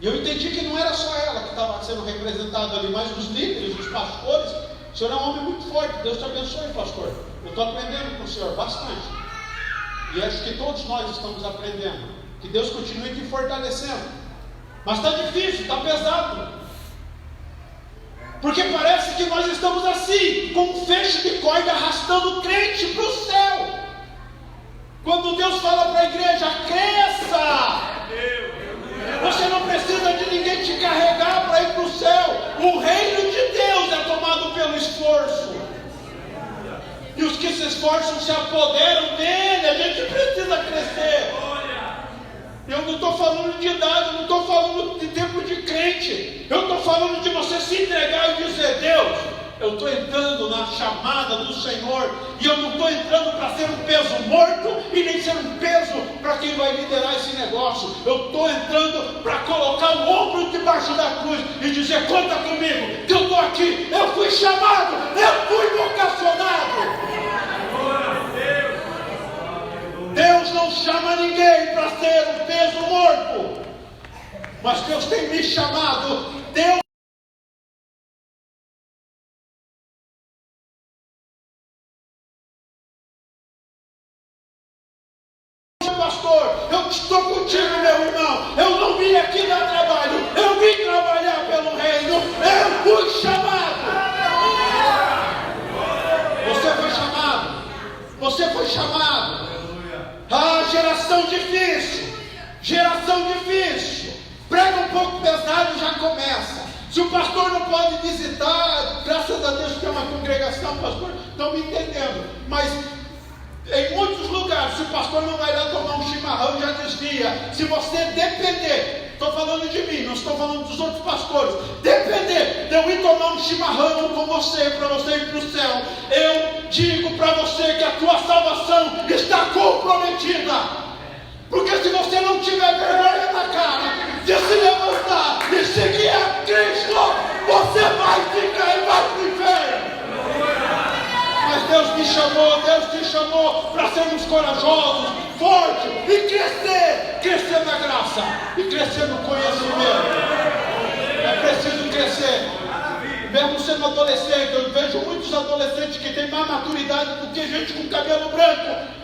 B: E eu entendi que não era só ela que estava sendo representada ali, mas os líderes, os pastores. O senhor é um homem muito forte, Deus te abençoe, pastor. Eu estou aprendendo com o senhor bastante. E acho que todos nós estamos aprendendo. Que Deus continue te fortalecendo. Mas está difícil, está pesado. Porque parece que nós estamos assim, com um fecho de corda arrastando o crente para o céu. Quando Deus fala para a igreja, cresça! Você não precisa de ninguém te carregar para ir para o céu. O reino de Deus é tomado pelo esforço. E os que se esforçam se apoderam dele. A gente precisa crescer. Eu não estou falando de idade, eu não estou falando de tempo de crente. Eu estou falando de você se entregar e dizer, Deus, eu estou entrando na chamada do Senhor, e eu não estou entrando para ser um peso morto, e nem ser um peso para quem vai liderar esse negócio. Eu estou entrando para colocar o ombro debaixo da cruz, e dizer: conta comigo, que eu estou aqui, eu fui chamado, eu fui vocacionado. Deus não chama ninguém para ser um peso morto, mas Deus tem me chamado. Deus pastor, eu estou contigo, meu irmão. Eu não vim aqui dar trabalho, eu vim trabalhar pelo reino. Eu fui chamado. Você foi chamado. Você foi chamado. Ah, geração difícil. Geração difícil. Prega um pouco pesado e já começa. Se o pastor não pode visitar, graças a Deus que é uma congregação, pastor, estão me entendendo. Mas em muitos lugares, se o pastor não vai lá tomar um chimarrão, já desvia. Se você depender, estou falando de mim, não estou falando dos outros pastores, depender de eu ir tomar um chimarrão com você, para você ir para o céu, eu digo para você que a tua salvação está comprometida. Porque se você não tiver vergonha na cara de se levantar e seguir a Cristo, você vai ficar e vai para o inferno. Mas Deus me chamou, Deus te chamou para sermos corajosos, fortes e crescer na graça e crescer no conhecimento. É preciso crescer. Mesmo sendo adolescente, eu vejo muitos adolescentes que têm mais maturidade do que gente com cabelo branco.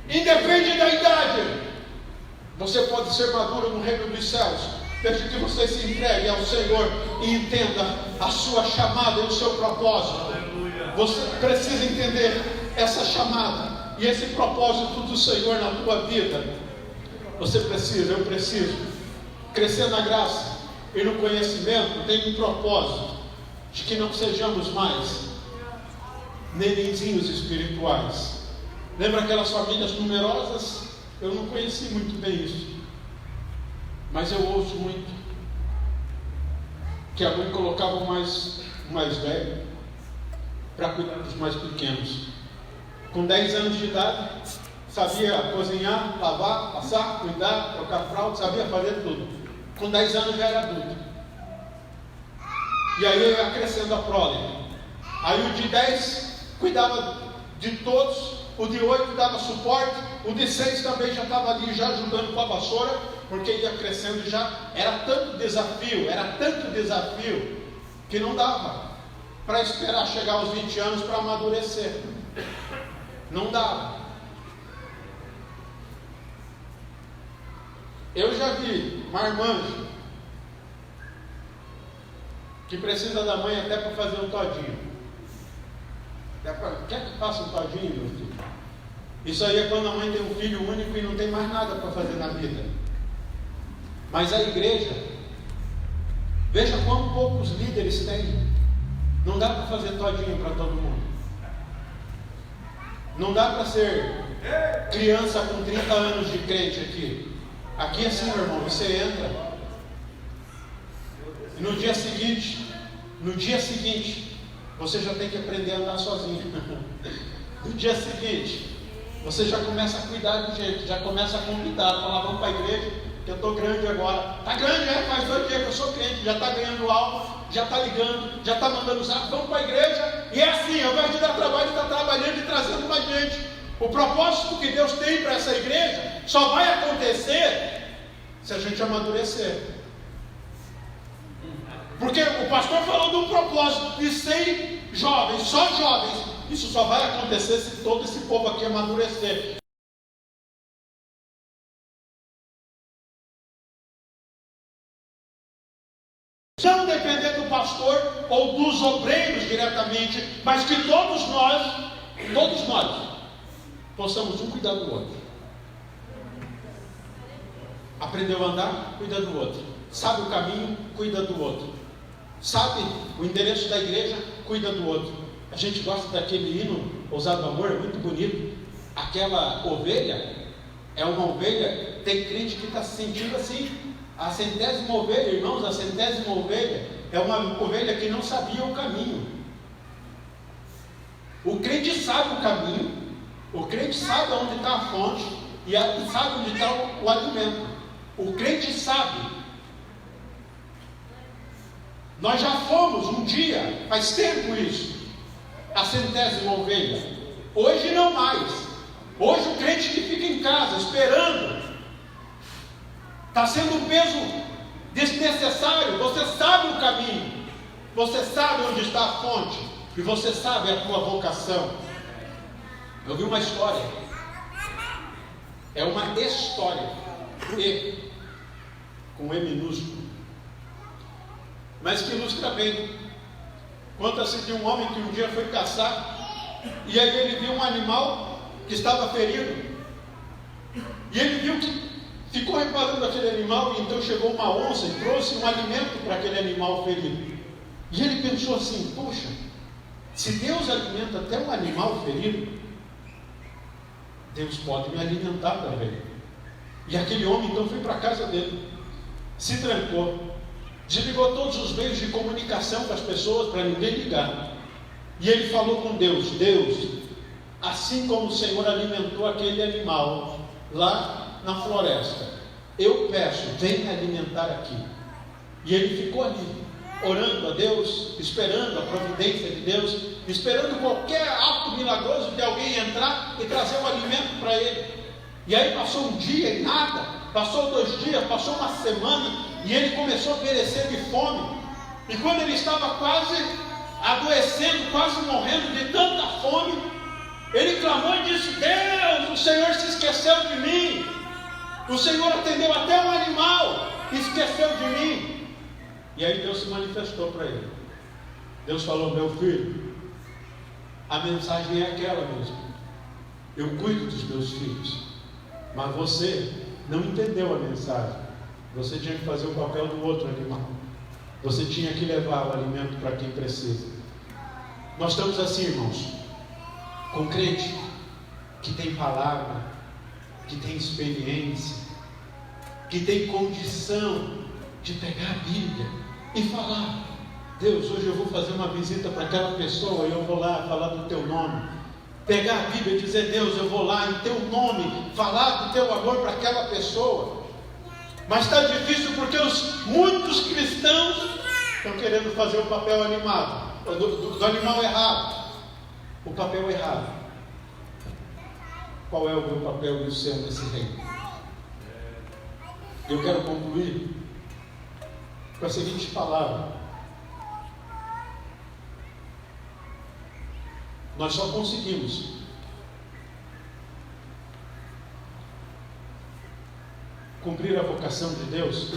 B: Independe da idade. Você pode ser maduro no reino dos céus, desde que você se entregue ao Senhor e entenda a sua chamada e o seu propósito. Você precisa entender essa chamada e esse propósito do Senhor na tua vida. Você precisa, eu preciso crescer na graça e no conhecimento. Tem um propósito de que não sejamos mais nenenzinhos espirituais. Lembra aquelas famílias numerosas? Eu não conheci muito bem isso, mas eu ouço muito que a mãe colocava o mais velho para cuidar dos mais pequenos. Com 10 anos de idade, sabia cozinhar, lavar, passar, cuidar, trocar fralda, sabia fazer tudo. Com 10 anos já era adulto. E aí ia crescendo a prole. Aí o de 10 cuidava de todos, o de 8 dava suporte, o de 6 também já estava ali já ajudando com a vassoura, porque ia crescendo e já era tanto desafio que não dava para esperar chegar aos 20 anos para amadurecer. Não dava. Eu já vi marmanjo que precisa da mãe até para fazer um todinho. Quer que faça um todinho, meu filho? Isso aí é quando a mãe tem um filho único e não tem mais nada para fazer na vida. Mas a igreja, veja quão poucos líderes tem. Não dá para fazer todinho para todo mundo. Não dá para ser criança com 30 anos de crente aqui. Aqui é assim, meu irmão, você entra e no dia seguinte, você já tem que aprender a andar sozinho. No dia seguinte, você já começa a cuidar de gente, já começa a convidar, falar: vamos para a igreja, que eu estou grande agora. Está grande, faz 2 dias que eu sou crente, já está ganhando algo, já está ligando, já está mandando zap, vamos para a igreja. E é assim, ao invés de dar trabalho, está trabalhando e trazendo mais gente. O propósito que Deus tem para essa igreja só vai acontecer se a gente amadurecer. Porque o pastor falou de um propósito de 100 jovens, só jovens. Isso só vai acontecer se todo esse povo aqui amadurecer. Não depender do pastor ou dos obreiros diretamente, mas que todos nós possamos um cuidar do outro. Aprendeu a andar? Cuida do outro. Sabe o caminho? Cuida do outro. Sabe o endereço da igreja? Cuida do outro. A gente gosta daquele hino, Ousado Amor, é muito bonito. Aquela ovelha é uma ovelha. Tem crente que está se sentindo assim, a 100ª ovelha, irmãos, a 100ª ovelha. é uma ovelha que não sabia o caminho. O crente sabe o caminho, o crente sabe onde está a fonte e sabe onde está o alimento. O crente sabe. Nós já fomos um dia, faz tempo isso, a 100ª ovelha. Hoje não mais. Hoje o crente que fica em casa esperando está sendo um peso desnecessário. Você sabe o caminho, você sabe onde está a fonte e você sabe a tua vocação. Eu vi uma história, é uma história, E com E minúsculo, mas que ilustra bem. Conta-se de um homem que um dia foi caçar e aí ele viu um animal que estava ferido, e ele viu que ficou reparando aquele animal, e então chegou uma onça e trouxe um alimento para aquele animal ferido. E ele pensou assim: poxa, se Deus alimenta até um animal ferido, Deus pode me alimentar também. E aquele homem então foi para a casa dele, se trancou, desligou todos os meios de comunicação com as pessoas para ninguém ligar, e ele falou com Deus: Deus, assim como o Senhor alimentou aquele animal lá na floresta, eu peço, vem me alimentar aqui. E ele ficou ali, orando a Deus, esperando a providência de Deus, esperando qualquer ato milagroso de alguém entrar e trazer um alimento para ele. E aí passou um dia e nada, passou 2 dias, passou uma semana, e ele começou a perecer de fome. E quando ele estava quase adoecendo, quase morrendo de tanta fome, ele clamou e disse: Deus, o Senhor se esqueceu de mim. O Senhor atendeu até um animal e esqueceu de mim. E aí Deus se manifestou para ele. Deus falou: meu filho, a mensagem é aquela mesmo. Eu cuido dos meus filhos, mas você não entendeu a mensagem. Você tinha que fazer o papel do outro animal. Você tinha que levar o alimento para quem precisa. Nós estamos assim, irmãos, com crente que tem palavra, que tem experiência, que tem condição de pegar a Bíblia e falar: Deus, hoje eu vou fazer uma visita para aquela pessoa e eu vou lá falar do teu nome. Pegar a Bíblia e dizer: Deus, eu vou lá em teu nome falar do teu amor para aquela pessoa. Mas está difícil porque muitos cristãos estão querendo fazer o papel animado, do animal errado. O papel errado. Qual é o meu papel e o seu nesse reino? Eu quero concluir com a seguinte palavra: nós só conseguimos cumprir a vocação de Deus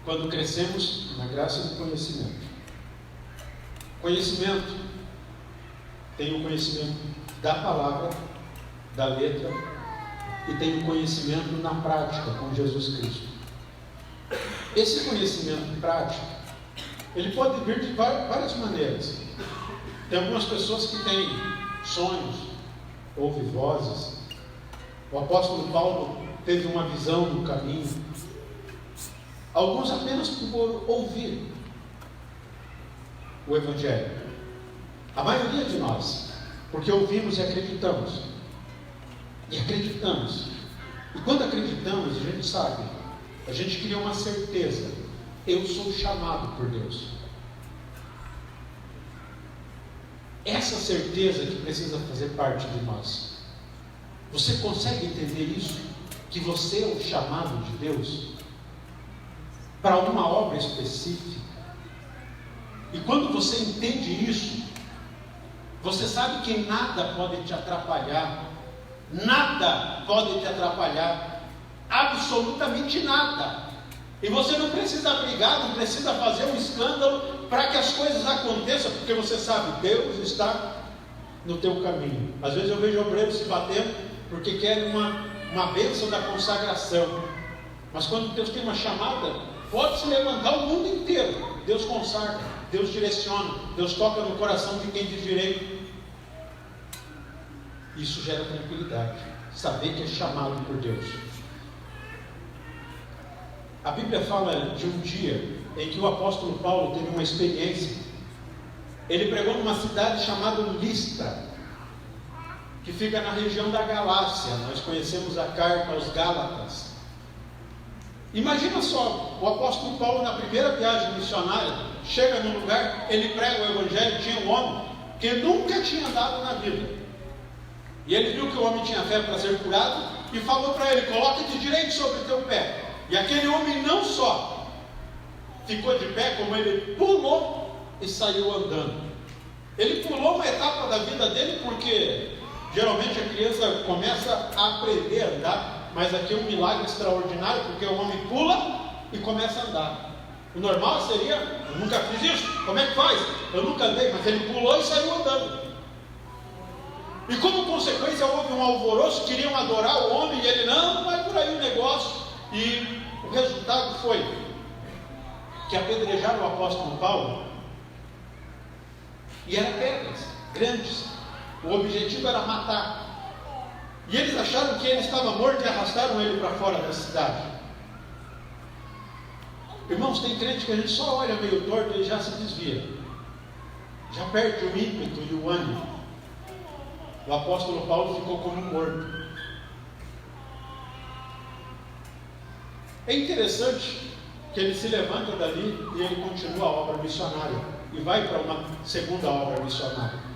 B: quando crescemos na graça do conhecimento. Conhecimento tem o conhecimento da palavra, da letra, e tem o conhecimento na prática com Jesus Cristo. Esse conhecimento prático, ele pode vir de várias maneiras. Tem algumas pessoas que têm sonhos, ouvem vozes. O apóstolo Paulo teve uma visão do caminho. Alguns apenas por ouvir o Evangelho. A maioria de nós, porque ouvimos e acreditamos. E acreditamos. E quando acreditamos, a gente sabe, a gente cria uma certeza: eu sou chamado por Deus. Essa certeza que precisa fazer parte de nós. Você consegue entender isso? Que você é o chamado de Deus para uma obra específica. E quando você entende isso, você sabe que nada pode te atrapalhar. Nada pode te atrapalhar. Absolutamente nada. E você não precisa brigar, não precisa fazer um escândalo para que as coisas aconteçam, porque você sabe, Deus está no teu caminho. Às vezes eu vejo obreiros se batendo porque querem uma bênção da consagração. Mas quando Deus tem uma chamada, pode se levantar o mundo inteiro. Deus consagra, Deus direciona, Deus toca no coração de quem diz direito. Isso gera tranquilidade, saber que é chamado por Deus. A Bíblia fala de um dia em que o apóstolo Paulo teve uma experiência. Ele pregou numa cidade chamada Listra, que fica na região da Galácia. Nós conhecemos a carta aos Gálatas. Imagina só, o apóstolo Paulo, na primeira viagem missionária, chega num lugar, ele prega o evangelho. Tinha um homem que nunca tinha andado na vida, e ele viu que o homem tinha fé para ser curado, e falou para ele: coloque-te direito sobre o teu pé. E aquele homem não só ficou de pé, como ele pulou e saiu andando. Ele pulou uma etapa da vida dele, porque geralmente a criança começa a aprender a andar, mas aqui é um milagre extraordinário, porque o homem pula e começa a andar. O normal seria: eu nunca fiz isso, como é que faz? Eu nunca andei. Mas ele pulou e saiu andando. E como consequência houve um alvoroço, queriam adorar o homem, e ele: não vai por aí o negócio. E o resultado foi que apedrejaram o apóstolo Paulo, e eram pedras grandes. O objetivo era matar. E eles acharam que ele estava morto e arrastaram ele para fora da cidade. Irmãos, tem crente que a gente só olha meio torto e já se desvia, já perde o ímpeto e o ânimo. O apóstolo Paulo ficou como morto. É interessante que ele se levanta dali e ele continua a obra missionária, e vai para uma segunda obra missionária.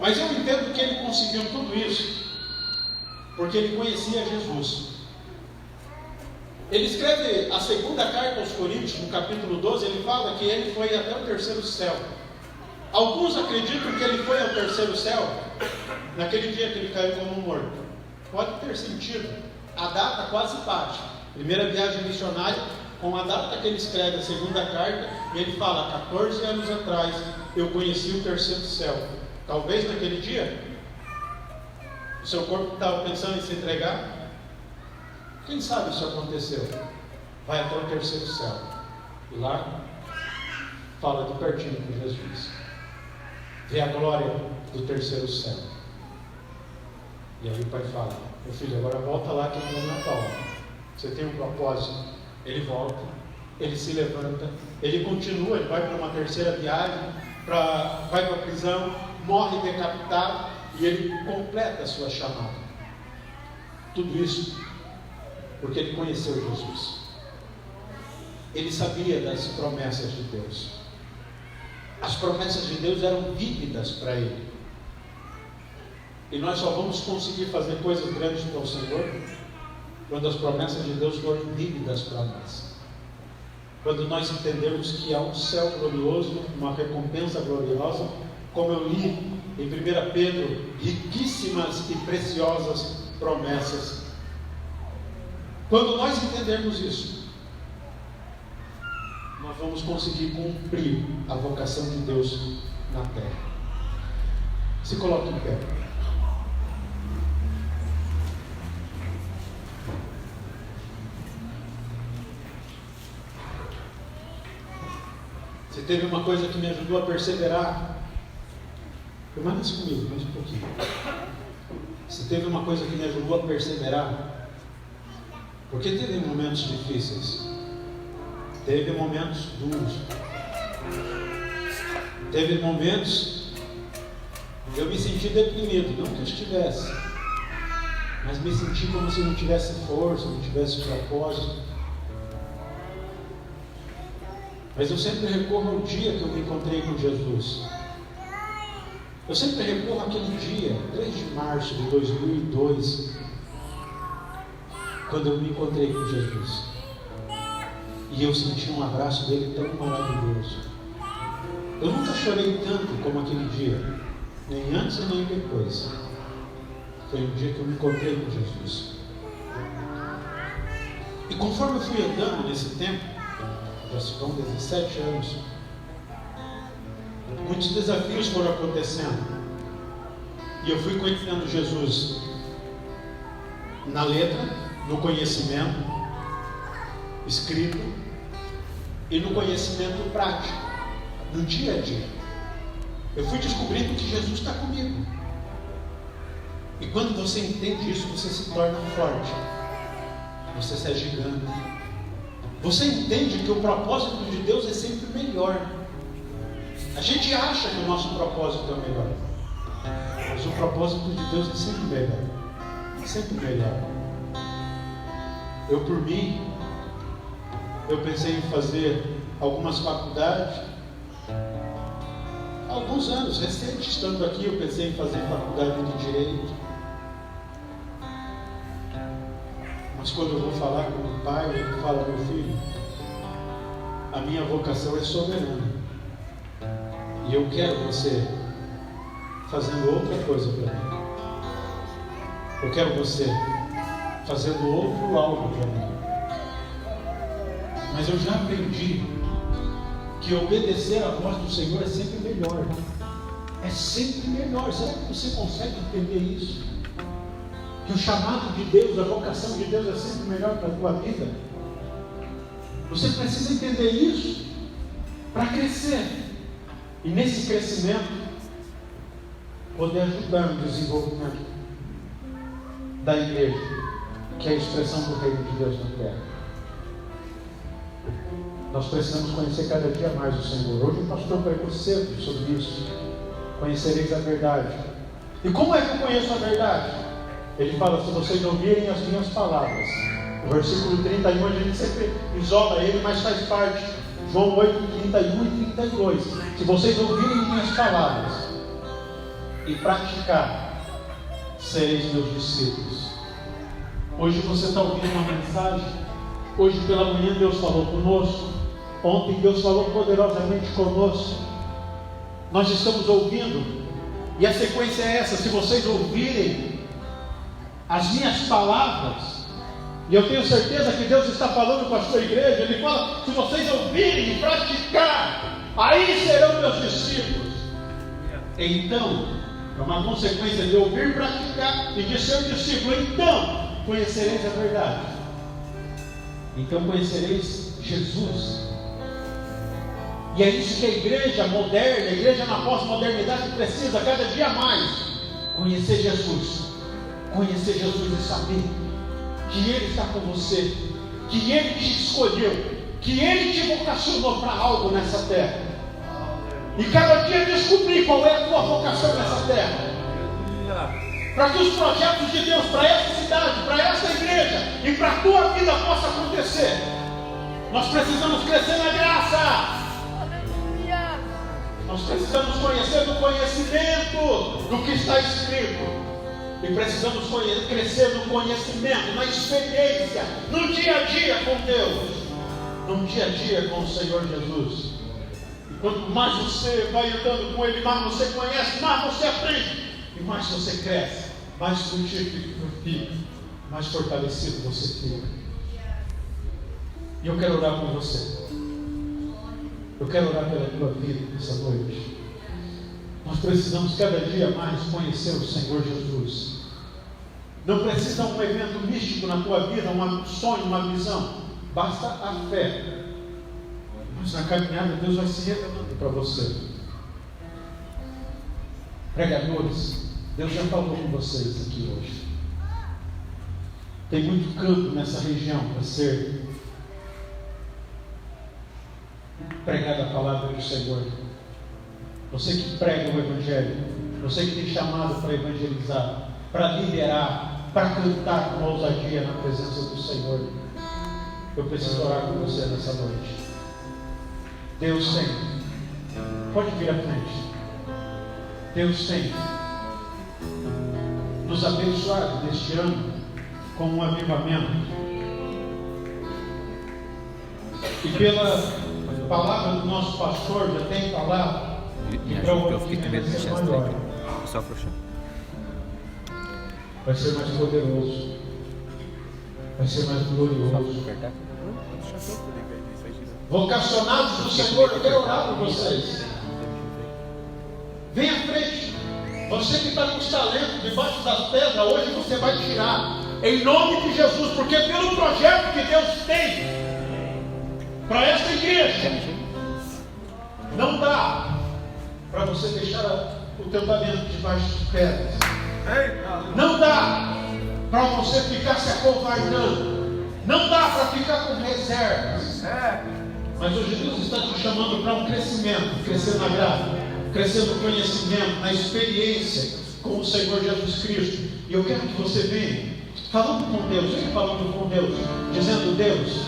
B: Mas eu entendo que ele conseguiu tudo isso porque ele conhecia Jesus. Ele escreve a segunda carta aos Coríntios, no capítulo 12, ele fala que ele foi até o terceiro céu. Alguns acreditam que ele foi ao terceiro céu naquele dia que ele caiu como morto. Pode ter sentido, a data quase bate. Primeira viagem missionária, com a data que ele escreve a segunda carta, e ele fala: 14 anos atrás eu conheci o terceiro céu. Talvez naquele dia o seu corpo estava pensando em se entregar. Quem sabe isso aconteceu? Vai até o terceiro céu, e lá fala de pertinho com Jesus, vê a glória do terceiro céu. E aí o pai fala: meu filho, agora volta lá que eu vou na tua obra. Você tem um propósito. Ele volta, ele se levanta, ele continua, ele vai para uma terceira viagem, vai para a prisão, morre decapitado, e ele completa a sua chamada. Tudo isso porque ele conheceu Jesus. Ele sabia das promessas de Deus. As promessas de Deus eram vívidas para ele. E nós só vamos conseguir fazer coisas grandes para o Senhor quando as promessas de Deus forem vívidas para nós. Quando nós entendemos que há um céu glorioso, uma recompensa gloriosa, como eu li em 1 Pedro, riquíssimas e preciosas promessas. Quando nós entendermos isso, nós vamos conseguir cumprir a vocação de Deus na terra. Se coloque em pé. Se teve uma coisa que me ajudou a perseverar, permanece comigo mais um pouquinho. Se teve uma coisa que me ajudou a perseverar, porque teve momentos difíceis, teve momentos duros, teve momentos eu me senti deprimido, não que eu estivesse, mas me senti como se não tivesse força, não tivesse propósito. Mas eu sempre recorro ao dia que eu me encontrei com Jesus. Eu sempre recorro àquele dia, 3 de março de 2002, quando eu me encontrei com Jesus. E eu senti um abraço dele tão maravilhoso. Eu nunca chorei tanto como aquele dia, nem antes nem depois. Foi um dia que eu me encontrei com Jesus. E conforme eu fui andando nesse tempo, já se vão 17 anos, muitos desafios foram acontecendo, e eu fui conhecendo Jesus na letra, no conhecimento escrito e no conhecimento prático, no dia a dia. Eu fui descobrindo que Jesus está comigo, e quando você entende isso, você se torna forte. você se agiganta. Você entende que o propósito de Deus é sempre melhor. A gente acha que o nosso propósito é melhor, mas o propósito de Deus é sempre melhor. Sempre melhor. Eu, por mim, eu pensei em fazer algumas faculdades. Há alguns anos, recente, estando aqui, eu pensei em fazer faculdade de Direito. Mas quando eu vou falar com o pai, ele fala: meu filho, a minha vocação é soberana. E eu quero você fazendo outra coisa para mim. Eu quero você fazendo outro algo para mim. Mas eu já aprendi que obedecer à voz do Senhor é sempre melhor. É sempre melhor. Será que você consegue entender isso? Que o chamado de Deus, a vocação de Deus é sempre melhor para a tua vida? Você precisa entender isso para crescer. E nesse crescimento, poder ajudar no desenvolvimento da igreja, que é a expressão do reino de Deus na terra. Nós precisamos conhecer cada dia mais o Senhor. Hoje o pastor pregou cedo sobre isso. Conhecereis a verdade. E como é que eu conheço a verdade? Ele fala: se vocês ouvirem as minhas palavras. O versículo 31 a gente sempre isola ele, mas faz parte. João 8, 31 e 32. Se vocês ouvirem minhas palavras e praticar, sereis meus discípulos. Hoje você está ouvindo uma mensagem. Hoje pela manhã Deus falou conosco. Ontem Deus falou poderosamente conosco. Nós estamos ouvindo. E a sequência é essa: se vocês ouvirem as minhas palavras. E eu tenho certeza que Deus está falando com a sua igreja. Ele fala: se vocês ouvirem e praticar, aí serão meus discípulos. Então, é uma consequência de ouvir, praticar e de ser discípulo. Então, conhecereis a verdade. Então conhecereis Jesus. E é isso que a igreja moderna, a igreja na pós-modernidade precisa cada dia mais. Conhecer Jesus. Conhecer Jesus e saber que Ele está com você, que Ele te escolheu, que Ele te vocacionou para algo nessa terra. E cada dia descobrir qual é a tua vocação nessa terra. Para que os projetos de Deus para essa cidade, para essa igreja e para a tua vida possa acontecer. Nós precisamos crescer na graça. Nós precisamos conhecer do conhecimento do que está escrito. E precisamos crescer no conhecimento, na experiência, no dia a dia com Deus, no dia a dia com o Senhor Jesus. E quanto mais você vai andando com Ele, mais você conhece, mais você aprende, e mais você cresce, mais frutífero fica, mais fortalecido você fica. E eu quero orar por você. Eu quero orar pela tua vida nessa noite. Nós precisamos cada dia mais conhecer o Senhor Jesus. Não precisa um evento místico na tua vida, um sonho, uma visão. Basta a fé. Mas na caminhada Deus vai se revelando para você. Pregadores, Deus já falou com vocês aqui hoje. Tem muito campo nessa região para ser pregada a palavra do Senhor. Você que prega o Evangelho, você que tem chamado para evangelizar, para liderar, para cantar com ousadia na presença do Senhor, eu preciso orar com você nessa noite. Deus tem, pode vir à frente. Deus tem nos abençoado neste ano com um avivamento. E pela palavra do nosso pastor, já tem falado.
C: Eu fiquei com medo de deixar esse maior. Só pro chão.
A: Vai ser mais poderoso. Vai ser mais glorioso. Vocacionados do Senhor, eu quero orar por vocês. Vem à frente. Você que está com os talentos debaixo das pedras, hoje você vai tirar. Em nome de Jesus, porque pelo projeto que Deus tem para essa igreja, não dá para você deixar o teu talento debaixo de pedras. Não dá para você ficar se acovardando.
B: Não dá para ficar com reservas. Mas hoje Deus está te chamando para um crescimento, crescer na graça, crescer no conhecimento, na experiência com o Senhor Jesus Cristo. E eu quero que você venha falando com Deus, venha falando com Deus, dizendo: Deus,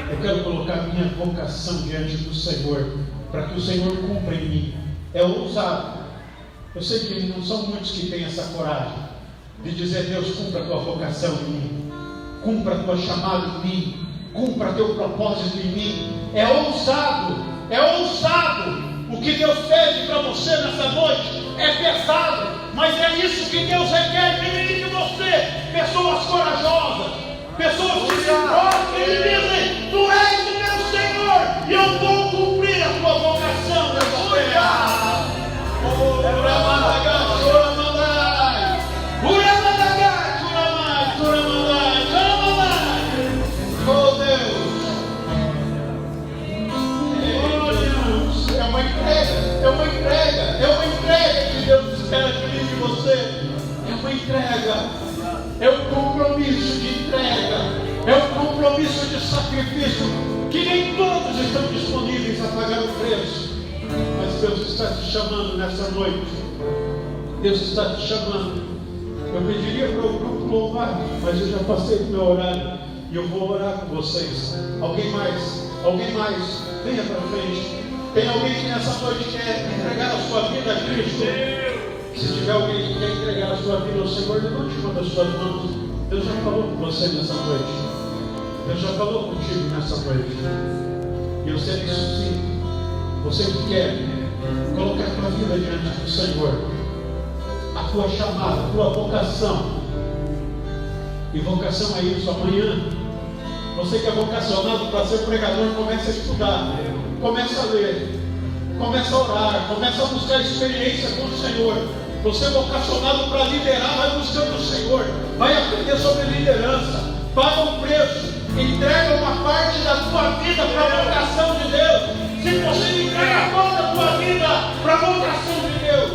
B: eu quero colocar minha vocação diante do Senhor, para que o Senhor cumpra em mim. É ousado. Eu sei que não são muitos que têm essa coragem de dizer: Deus, cumpra a tua vocação em mim, cumpra a tua chamada em mim, cumpra teu propósito em mim. É ousado, é ousado. O que Deus pede para você nessa noite é pesado, mas é isso que Deus requer de mim e de você. Pessoas corajosas, pessoas que se importam e dizem: Tu és o meu Senhor e eu vou cumprir a tua vocação nessa terra. Oh Deus, é uma entrega que Deus espera de mim e de você. É uma entrega, é um compromisso de entrega, é um compromisso de sacrifício, que nem todos estão disponíveis a pagar o preço. Mas Deus está te chamando nessa noite. Deus está te chamando. Eu pediria para o grupo louvar, mas eu já passei do meu horário e eu vou orar com vocês. Alguém mais? Alguém mais? Venha para frente. Tem alguém que nessa noite quer entregar a sua vida a Cristo? Se tiver alguém que quer entregar a sua vida ao Senhor, levante uma das suas mãos. Deus já falou com você nessa noite. Deus já falou contigo nessa noite. E eu sei disso sim. Você que quer colocar a tua vida diante do Senhor, a tua chamada, a tua vocação. E vocação é isso. Amanhã, você que é vocacionado para ser pregador, comece a estudar, comece a ler, comece a orar, comece a buscar experiência com o Senhor. Você é vocacionado para liderar, vai buscando o Senhor, vai aprender sobre liderança, paga um preço, entrega uma parte da tua vida para a vocação de Deus. Se você entrega toda a tua vida para a vocação de Deus,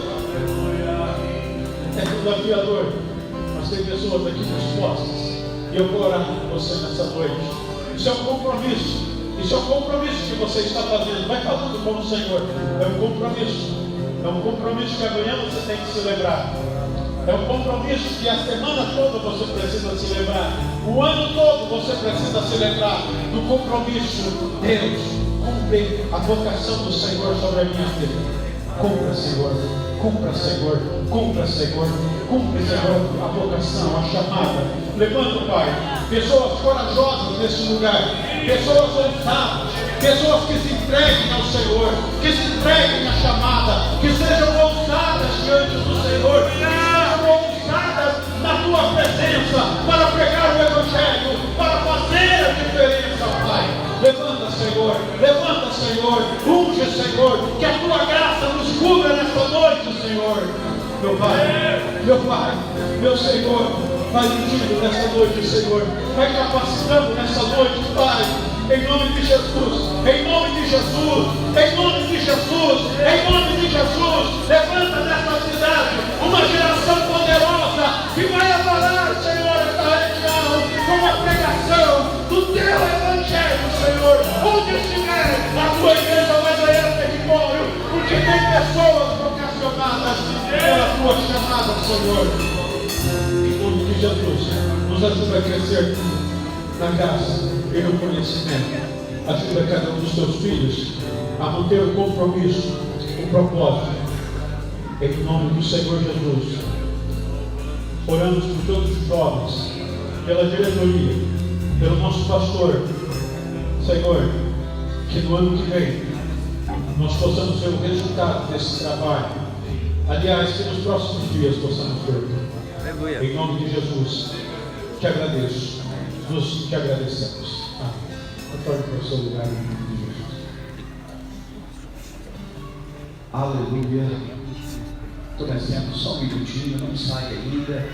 B: é desafiador, mas tem pessoas aqui dispostas, e eu vou orar com você nessa noite. Isso é um compromisso, isso é um compromisso que você está fazendo. Vai falando com o Senhor. É um compromisso que amanhã você tem que se lembrar. É um compromisso que a semana toda você precisa se lembrar. O ano todo você precisa se lembrar do compromisso. Deus, cumpre a vocação do Senhor sobre a minha vida. Cumpra, Senhor. Cumpra, Senhor. Cumpra, Senhor. Cumpre, Senhor, a vocação, a chamada. Levanta, Pai, pessoas corajosas nesse lugar, pessoas ousadas, pessoas que se entreguem ao Senhor, que se entreguem à chamada, que sejam ousadas diante do Senhor, que sejam ousadas na tua presença, para pregar o Evangelho, para fazer a diferença, Pai. Levanta, Senhor, unge, Senhor, que a tua graça nos cubra nesta noite, Senhor. Meu Pai, meu Senhor, vai ungindo nessa noite, Senhor, vai capacitando nessa noite, Pai, em nome de Jesus, em nome de Jesus, em nome de Jesus, em nome de Jesus. Levanta nessa cidade uma geração poderosa que vai adorar, Senhor, esta região com a pregação do teu Evangelho, Senhor. Onde estiver, a tua igreja vai ganhar território, porque tem pessoas vocacionadas pela tua chamada, Senhor. Em nome de Jesus, nos ajuda a crescer na graça e no conhecimento. Ajuda cada um dos teus filhos a manter o compromisso, o propósito. Em nome do Senhor Jesus, oramos por todos os jovens, pela diretoria, pelo nosso pastor. Senhor, que no ano que vem nós possamos ver o resultado desse trabalho. Aliás, que nos próximos dias possamos ver. Em nome de Jesus, te agradeço. Nós te agradecemos. Retorne para o seu lugar em nome de Jesus.
D: Aleluia. Estou descendo só um minutinho, não sai ainda.